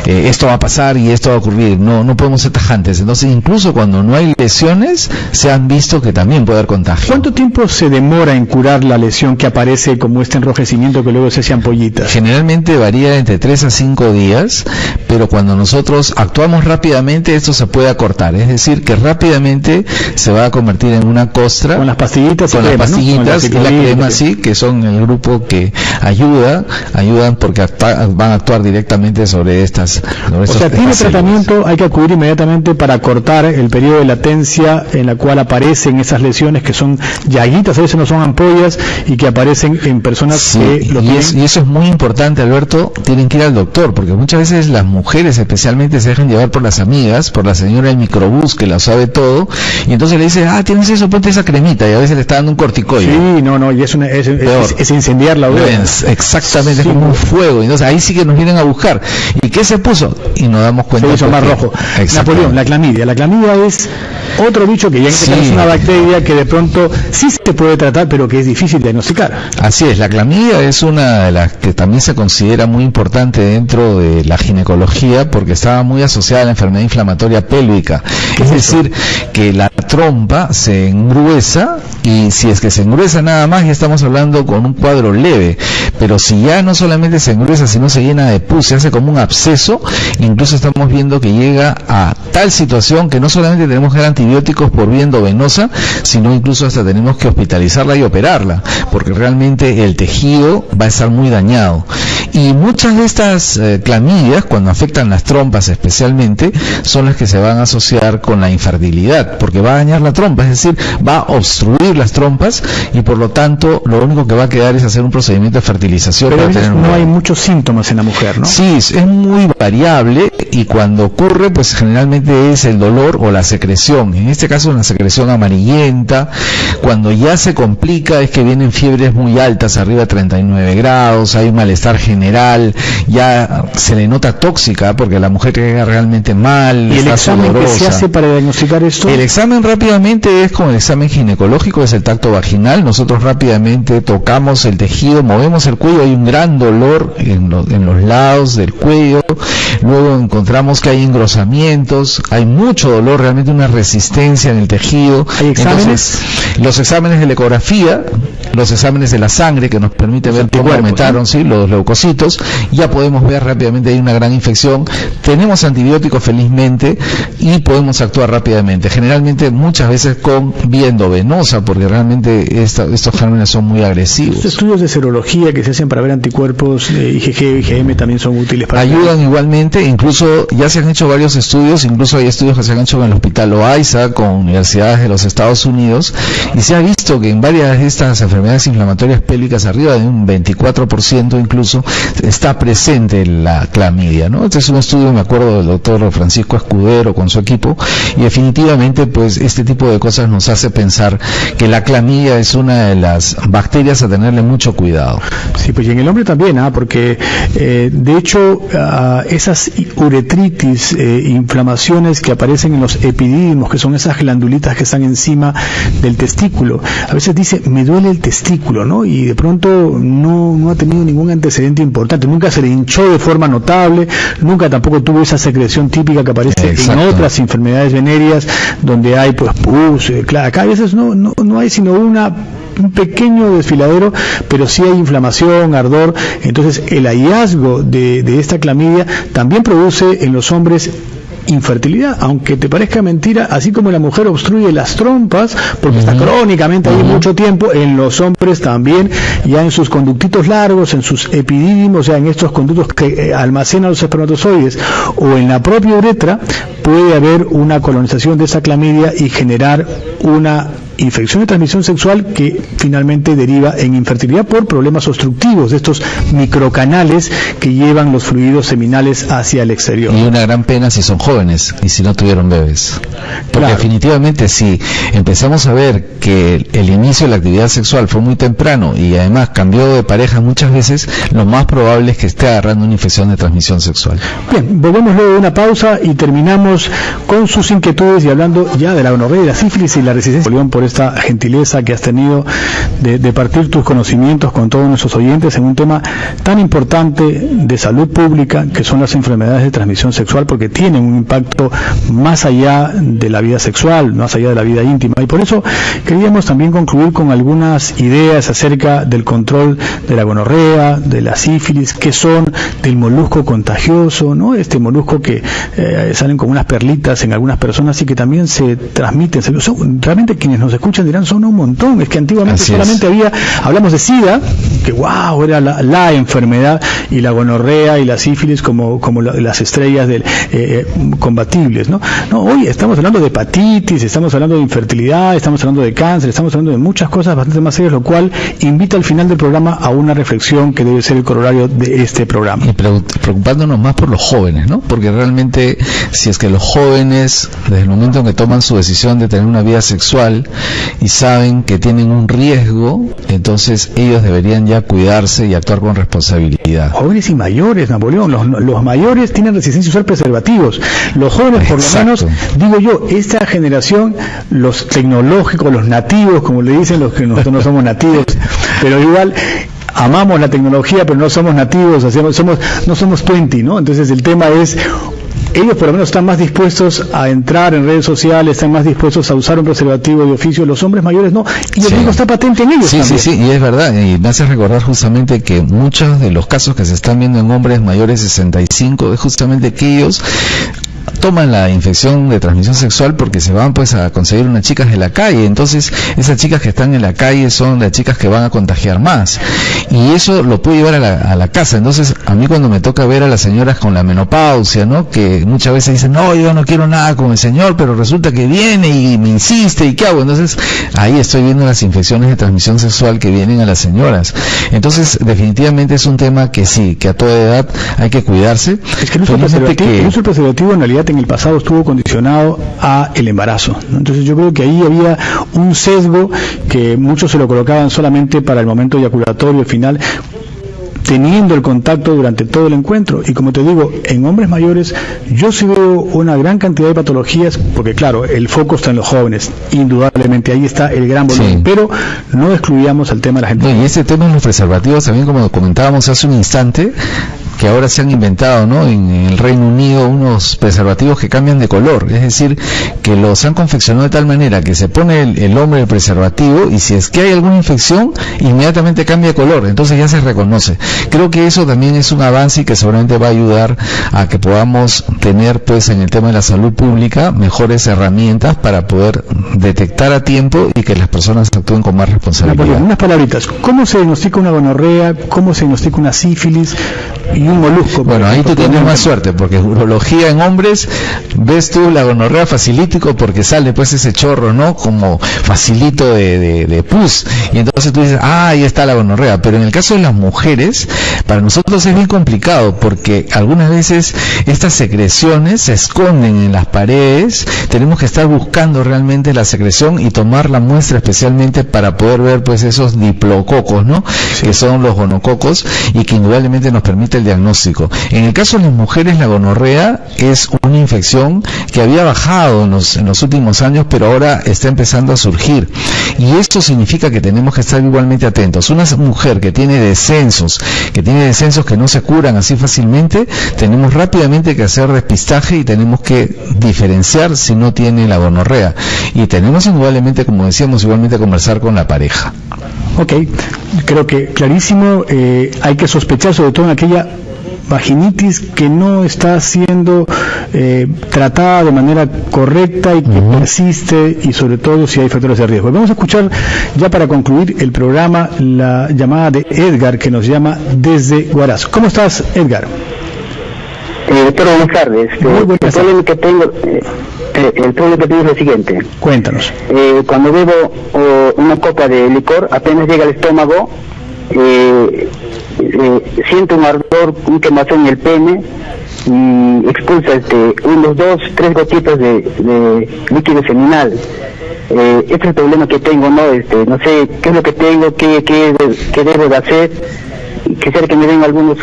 esto va a pasar y esto va a ocurrir. No podemos ser tajantes. Entonces, incluso cuando no hay lesiones, se han visto que también puede haber contagio. ¿Cuánto tiempo se demora en curar la lesión que aparece como este enrojecimiento que luego se hace ampollitas? Generalmente varía entre 3 a 5 días, pero cuando nosotros actuamos rápidamente, esto se puede acortar. Es decir, que rápidamente se va a convertir en una costra. Con las pastillitas y la crema, sí, que son el grupo que ayudan porque van a actuar directamente sobre estas. O sea, tiene tratamiento, hay que acudir inmediatamente para cortar el periodo de latencia en la cual aparecen esas lesiones que son llaguitas, a veces no son ampollas y que aparecen en personas que lo tienen. Y eso es muy importante, Alberto, tienen que ir al doctor, porque muchas veces las mujeres especialmente se dejan llevar por las amigas, por la señora del microbús que la sabe todo, y entonces le dice, tienes eso, ponte esa cremita, y a veces le está dando un corticoide. Sí, no, y es incendiar la hoguera. Exactamente, sí, como un fuego. Entonces ahí sí que nos vienen a buscar. ¿Y qué se puso? Y nos damos cuenta. Se hizo más rojo. Napoleón, la clamidia. La clamidia es otro bicho que ya es una bacteria que de pronto sí se puede tratar, pero que es difícil de diagnosticar. Así es, la clamidia es una de las que también se considera muy importante dentro de la ginecología porque estaba muy asociada a la enfermedad inflamatoria pélvica. Es decir, que la trompa se engruesa, y si es que se engruesa nada más, ya estamos hablando con un cuadro leve, pero si ya no solamente se engruesa, sino se llena de pus, se hace como un absceso, incluso estamos viendo que llega a tal situación que no solamente tenemos que dar antibióticos por vía endovenosa, sino incluso hasta tenemos que hospitalizarla y operarla, porque realmente el tejido va a estar muy dañado. Y muchas de estas clamidias, cuando afectan las trompas especialmente, son las que se van a asociar con la infertilidad, porque va a dañar la trompa, es decir, va a obstruir las trompas y por lo tanto lo único que va a quedar es hacer un procedimiento de fertilización. Pero para no hay muchos síntomas en la mujer, ¿no? Sí, es muy variable, y cuando ocurre, pues generalmente es el dolor o la secreción. En este caso una secreción amarillenta. Cuando ya se complica es que vienen fiebres muy altas, arriba de 39 grados, hay un malestar general, ya se le nota tóxica porque la mujer queda realmente mal. ¿Y el examen que se hace para diagnosticar esto? El examen rápidamente es como el examen ginecológico, es el tacto vaginal. Nosotros rápidamente tocamos el tejido, movemos el cuello, hay un gran dolor en los lados del cuello, luego encontramos que hay engrosamientos, hay mucho dolor, realmente una resistencia en el tejido. ¿Hay exámenes? Entonces, los exámenes de la ecografía, los exámenes de la sangre que nos permite ver cómo aumentaron, ¿sí?, los leucocitos, ya podemos ver rápidamente hay una gran infección. Tenemos antibióticos felizmente y podemos actuar rápidamente, generalmente muchas veces con vía endovenosa, porque realmente estos gérmenes son muy agresivos. Los estudios de serología que se hacen para ver anticuerpos, IgG, IgM, también son útiles para ayudan igualmente, incluso ya se han hecho varios estudios, incluso hay estudios que se han hecho en el Hospital Loaiza con universidades de los Estados Unidos, y se ha visto que en varias de estas enfermedades inflamatorias pélvicas, arriba de un 24% incluso, está presente la clamidia, ¿no? Este es un estudio, me acuerdo, del doctor Francisco Escudero con su equipo, y definitivamente pues este tipo de cosas nos hace pensar que la clamidia es una de las bacterias a tenerle mucho cuidado. Sí, pues y en el hombre también, porque de hecho esas uretritis, inflamaciones que aparecen en los epidídimos, que son esas glandulitas que están encima del testículo, a veces dice, me duele el testículo, ¿no? Y de pronto no ha tenido ningún antecedente importante, nunca se le hinchó de forma notable, nunca tampoco tuvo esa secreción típica que aparece en otras enfermedades venéreas donde hay pues pus, claro, acá a veces no hay sino un pequeño desfiladero, pero sí hay inflamación, ardor. Entonces el hallazgo de esta clamidia también produce en los hombres infertilidad, aunque te parezca mentira, así como la mujer obstruye las trompas porque está crónicamente ahí mucho tiempo, en los hombres también, ya en sus conductitos largos, en sus epidídimos, o sea, en estos conductos que almacenan los espermatozoides, o en la propia uretra, puede haber una colonización de esa clamidia y generar una infección de transmisión sexual que finalmente deriva en infertilidad por problemas obstructivos de estos microcanales que llevan los fluidos seminales hacia el exterior. Y una gran pena si son jóvenes y si no tuvieron bebés. Porque definitivamente si empezamos a ver que el inicio de la actividad sexual fue muy temprano y además cambió de pareja muchas veces, lo más probable es que esté agarrando una infección de transmisión sexual. Bien, volvemos luego de una pausa y terminamos con sus inquietudes y hablando ya de la gonorrea, la sífilis y la resistencia. Por esta gentileza que has tenido de partir tus conocimientos con todos nuestros oyentes en un tema tan importante de salud pública que son las enfermedades de transmisión sexual, porque tienen un impacto más allá de la vida sexual, más allá de la vida íntima, y por eso queríamos también concluir con algunas ideas acerca del control de la gonorrea, de la sífilis, qué son, del molusco contagioso, ¿no? Este molusco que salen como unas perlitas en algunas personas y que también se transmiten. Realmente quienes nos escuchan dirán, son un montón. Es que antiguamente solamente hablamos de SIDA, que wow, era la enfermedad, y la gonorrea y la sífilis como las estrellas combatibles, ¿no? No, hoy estamos hablando de hepatitis, estamos hablando de infertilidad, estamos hablando de cáncer, estamos hablando de muchas cosas bastante más serias, lo cual invita al final del programa a una reflexión que debe ser el corolario de este programa. Y preocupándonos más por los jóvenes, ¿no? Porque realmente, si es que los jóvenes, desde el momento en que toman su decisión de tener una vida sexual, y saben que tienen un riesgo, entonces ellos deberían ya cuidarse y actuar con responsabilidad. Jóvenes y mayores, Napoleón, los mayores tienen resistencia a usar preservativos, los jóvenes por lo menos, digo yo, esta generación, los tecnológicos, los nativos, como le dicen los que nosotros no somos nativos, pero igual amamos la tecnología, pero no somos nativos, no somos 20, ¿no? Entonces el tema es, ellos por lo menos están más dispuestos a entrar en redes sociales, están más dispuestos a usar un preservativo de oficio, los hombres mayores no, y el riesgo está patente en ellos también. Sí, y es verdad, y me hace recordar justamente que muchos de los casos que se están viendo en hombres mayores de 65 es justamente que ellos toman la infección de transmisión sexual porque se van pues a conseguir unas chicas de la calle, entonces esas chicas que están en la calle son las chicas que van a contagiar más, y eso lo puede llevar a la casa. Entonces a mí cuando me toca ver a las señoras con la menopausia, ¿no?, que muchas veces dicen, no, yo no quiero nada con el señor, pero resulta que viene y me insiste, ¿y qué hago? Entonces ahí estoy viendo las infecciones de transmisión sexual que vienen a las señoras. Entonces definitivamente es un tema que sí, que a toda edad hay que cuidarse. Es que el uso del preservativo en realidad en el pasado estuvo condicionado a el embarazo, ¿no? Entonces yo creo que ahí había un sesgo que muchos se lo colocaban solamente para el momento eyaculatorio final, teniendo el contacto durante todo el encuentro. Y como te digo, en hombres mayores yo sí veo una gran cantidad de patologías, porque claro, el foco está en los jóvenes, indudablemente ahí está el gran volumen, pero no excluíamos al tema de la gente. Y ese tema de los preservativos también, como comentábamos hace un instante, que ahora se han inventado, ¿no?, en el Reino Unido unos preservativos que cambian de color, es decir, que los han confeccionado de tal manera que se pone el hombre el preservativo y si es que hay alguna infección, inmediatamente cambia de color, entonces ya se reconoce. Creo que eso también es un avance y que seguramente va a ayudar a que podamos tener, pues, en el tema de la salud pública, mejores herramientas para poder detectar a tiempo y que las personas actúen con más responsabilidad. Unas palabritas, ¿cómo se diagnostica una gonorrea? ¿Cómo se diagnostica una sífilis? Y un molusco. Bueno, ahí tú tienes más suerte, porque urología en hombres, ves tú la gonorrea facilítico porque sale pues ese chorro, ¿no?, como facilito de pus, y entonces tú dices, ahí está la gonorrea. Pero en el caso de las mujeres, para nosotros es bien complicado, porque algunas veces estas secreciones se esconden en las paredes, tenemos que estar buscando realmente la secreción y tomar la muestra especialmente para poder ver pues esos diplococos, ¿no?, que son los gonococos, y que indudablemente nos permite el diagnóstico. En el caso de las mujeres, la gonorrea es una infección que había bajado en los últimos años, pero ahora está empezando a surgir, y esto significa que tenemos que estar igualmente atentos. Una mujer que tiene descensos que no se curan así fácilmente, tenemos rápidamente que hacer despistaje y tenemos que diferenciar si no tiene la gonorrea, y tenemos indudablemente, como decíamos, igualmente conversar con la pareja. Ok, creo que clarísimo. Hay que sospechar sobre todo en aquella vaginitis que no está siendo tratada de manera correcta y que persiste, y sobre todo si hay factores de riesgo. Vamos a escuchar ya para concluir el programa la llamada de Edgar, que nos llama desde Huaraz. ¿Cómo estás, Edgar? Doctor, buenas tardes. El problema que tengo es lo siguiente. Cuéntanos. Cuando bebo una copa de licor, apenas llega al estómago, siento un ardor, un quemazón en el pene, y expulsa unos 2-3 gotitas de líquido seminal. Este es el problema que tengo, ¿no? No sé qué es lo que tengo, qué debo de hacer. Quisiera que me den algunos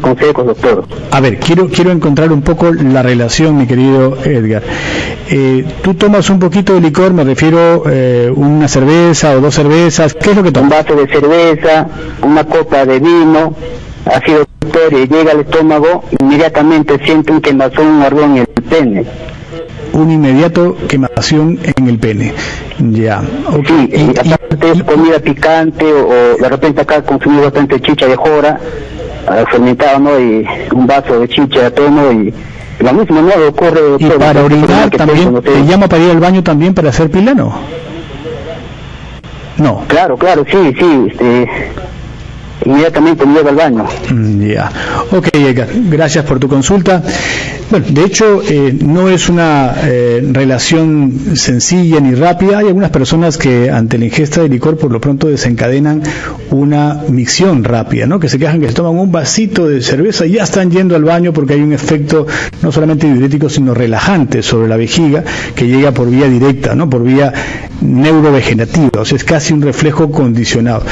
consejos, doctor. A ver, quiero encontrar un poco la relación, mi querido Edgar. Tú tomas un poquito de licor, me refiero una cerveza o 2 cervezas. ¿Qué es lo que tomas? Un vaso de cerveza, una copa de vino, ácido, doctor, y llega al estómago, inmediatamente siento un quemazón, un ardor en el pene. Un inmediato quemación en el pene. Ya. Okay. Sí, aparte es comida picante, o de repente acá consumí bastante chicha de jora, fermentada, ¿no? Y un vaso de chicha tomo, y lo mismo, ¿no? Ocurre. Y para orinar también, no sé. ¿Te llama para ir al baño también para hacer pilano? No. Claro, sí. inmediatamente me llevo al baño. Ya. Ok, Edgar, gracias por tu consulta. Bueno, de hecho, no es una relación sencilla ni rápida. Hay algunas personas que ante la ingesta de licor por lo pronto desencadenan una micción rápida, ¿no? Que se quejan que se toman un vasito de cerveza y ya están yendo al baño porque hay un efecto no solamente diurético sino relajante sobre la vejiga que llega por vía directa, ¿no? Por vía neurovegetativa, o sea, es casi un reflejo condicionado.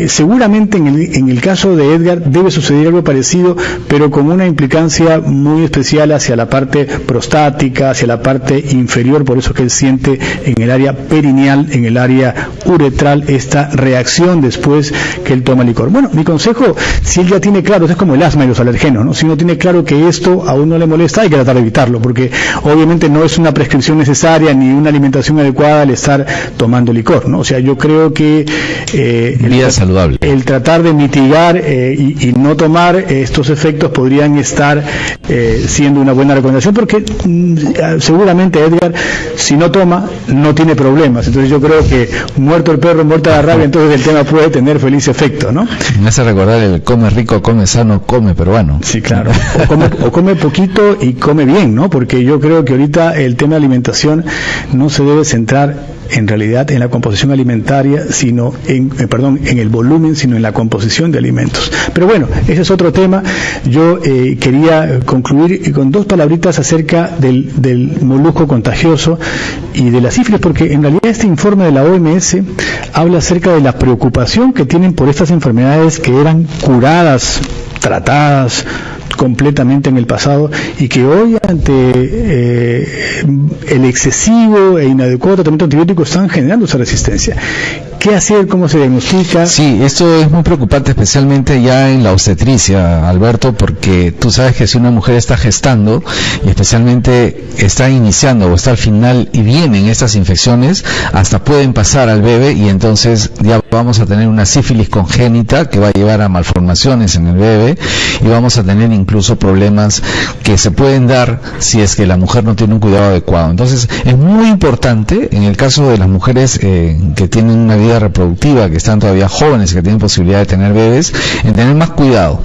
Seguramente en el caso de Edgar debe suceder algo parecido, pero con una implicancia muy especial hacia la parte prostática, hacia la parte inferior, por eso que él siente en el área perineal, en el área uretral, esta reacción después que él toma licor. Bueno, mi consejo, si él ya tiene claro, es como el asma y los alergenos, ¿no? Si uno tiene claro que esto a uno le molesta, hay que tratar de evitarlo, porque obviamente no es una prescripción necesaria ni una alimentación adecuada el estar tomando licor, ¿no? O sea, yo creo que vida saludable. El tratar de mitigar y no tomar estos efectos podrían estar siendo una buena recomendación, porque seguramente Edgar, si no toma, no tiene problemas. Entonces yo creo que muerto el perro, muerta la rabia, entonces el tema puede tener feliz efecto, ¿no? Me hace recordar el come rico, come sano, come peruano. Sí, claro. O come poquito y come bien, ¿no? Porque yo creo que ahorita el tema de alimentación no se debe centrar en realidad en la composición alimentaria, sino en el volumen, sino en la composición de alimentos. Pero bueno, ese es otro tema. Yo quería concluir con dos palabritas acerca del molusco contagioso y de la sífilis, porque en realidad este informe de la OMS habla acerca de la preocupación que tienen por estas enfermedades que eran curadas, tratadas completamente en el pasado y que hoy ante el excesivo e inadecuado tratamiento antibiótico están generando esa resistencia. ¿Qué hacer? ¿Cómo se diagnostica? Sí, esto es muy preocupante, especialmente ya en la obstetricia, Alberto, porque tú sabes que si una mujer está gestando y especialmente está iniciando o está al final y vienen estas infecciones, hasta pueden pasar al bebé y entonces ya vamos a tener una sífilis congénita que va a llevar a malformaciones en el bebé y vamos a tener incluso problemas que se pueden dar si es que la mujer no tiene un cuidado adecuado. Entonces es muy importante en el caso de las mujeres que tienen una vida reproductiva, que están todavía jóvenes, que tienen posibilidad de tener bebés, en tener más cuidado.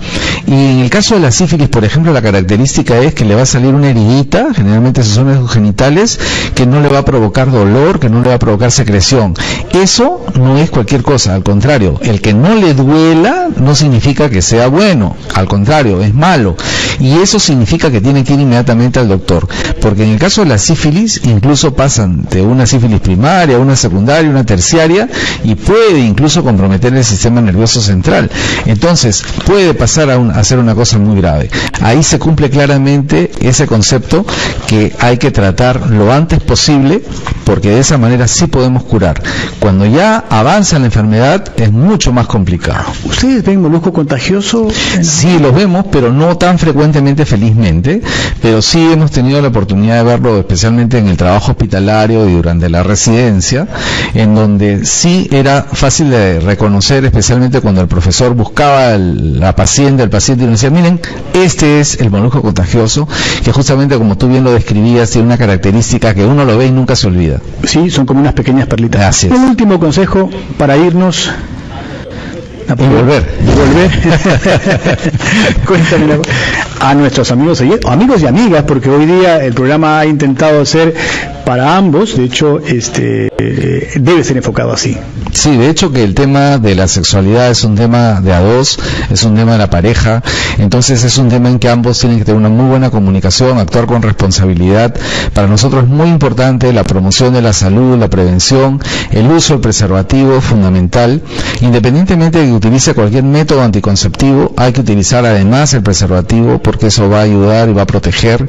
Y en el caso de la sífilis, por ejemplo, la característica es que le va a salir una heridita, generalmente son zonas genitales, que no le va a provocar dolor, que no le va a provocar secreción. Eso no es cualquier cosa, al contrario, el que no le duela no significa que sea bueno, al contrario, es malo. Y eso significa que tiene que ir inmediatamente al doctor, porque en el caso de la sífilis, incluso pasan de una sífilis primaria, una secundaria, una terciaria, y puede incluso comprometer el sistema nervioso central. Entonces, puede pasar a ser una cosa muy grave. Ahí se cumple claramente ese concepto que hay que tratar lo antes posible, porque de esa manera sí podemos curar. Cuando ya avanza la enfermedad, es mucho más complicado. ¿Ustedes ven molusco contagioso? Sí, los vemos, pero no tan frecuentemente, felizmente, pero sí hemos tenido la oportunidad de verlo, especialmente en el trabajo hospitalario y durante la residencia, en donde sí era fácil de reconocer, especialmente cuando el profesor buscaba el paciente y nos decía, miren, este es el molusco contagioso, que justamente como tú bien lo describías, tiene una característica que uno lo ve y nunca se olvida. Sí, son como unas pequeñas perlitas. Así es. Un último consejo para irnos. Y volver. Cuéntame a nuestros amigos y amigas, porque hoy día el programa ha intentado ser para ambos, de hecho, debe ser enfocado así. Sí, de hecho que el tema de la sexualidad es un tema de a dos, es un tema de la pareja, entonces es un tema en que ambos tienen que tener una muy buena comunicación, actuar con responsabilidad. Para nosotros es muy importante la promoción de la salud, la prevención, el uso del preservativo, fundamental. Independientemente de que utilice cualquier método anticonceptivo, hay que utilizar además el preservativo porque eso va a ayudar y va a proteger.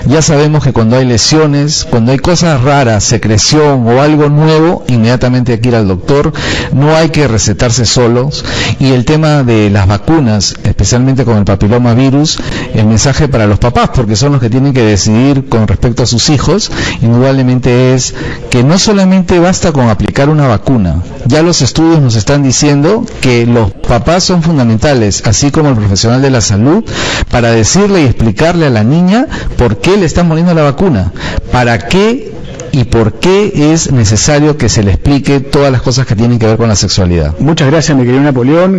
Ya sabemos que cuando hay lesiones, cuando hay cosas raras, secreción o algo nuevo, inmediatamente hay que ir al doctor, no hay que recetarse solos. Y el tema de las vacunas, especialmente con el papilomavirus, el mensaje para los papás, porque son los que tienen que decidir con respecto a sus hijos, indudablemente es que no solamente basta con aplicar una vacuna, ya los estudios nos están diciendo que los papás son fundamentales, así como el profesional de la salud, para decirle y explicarle a la niña por qué le están poniendo la vacuna, para qué y por qué es necesario que se le explique todas las cosas que tienen que ver con la sexualidad. Muchas gracias, mi querido Napoleón.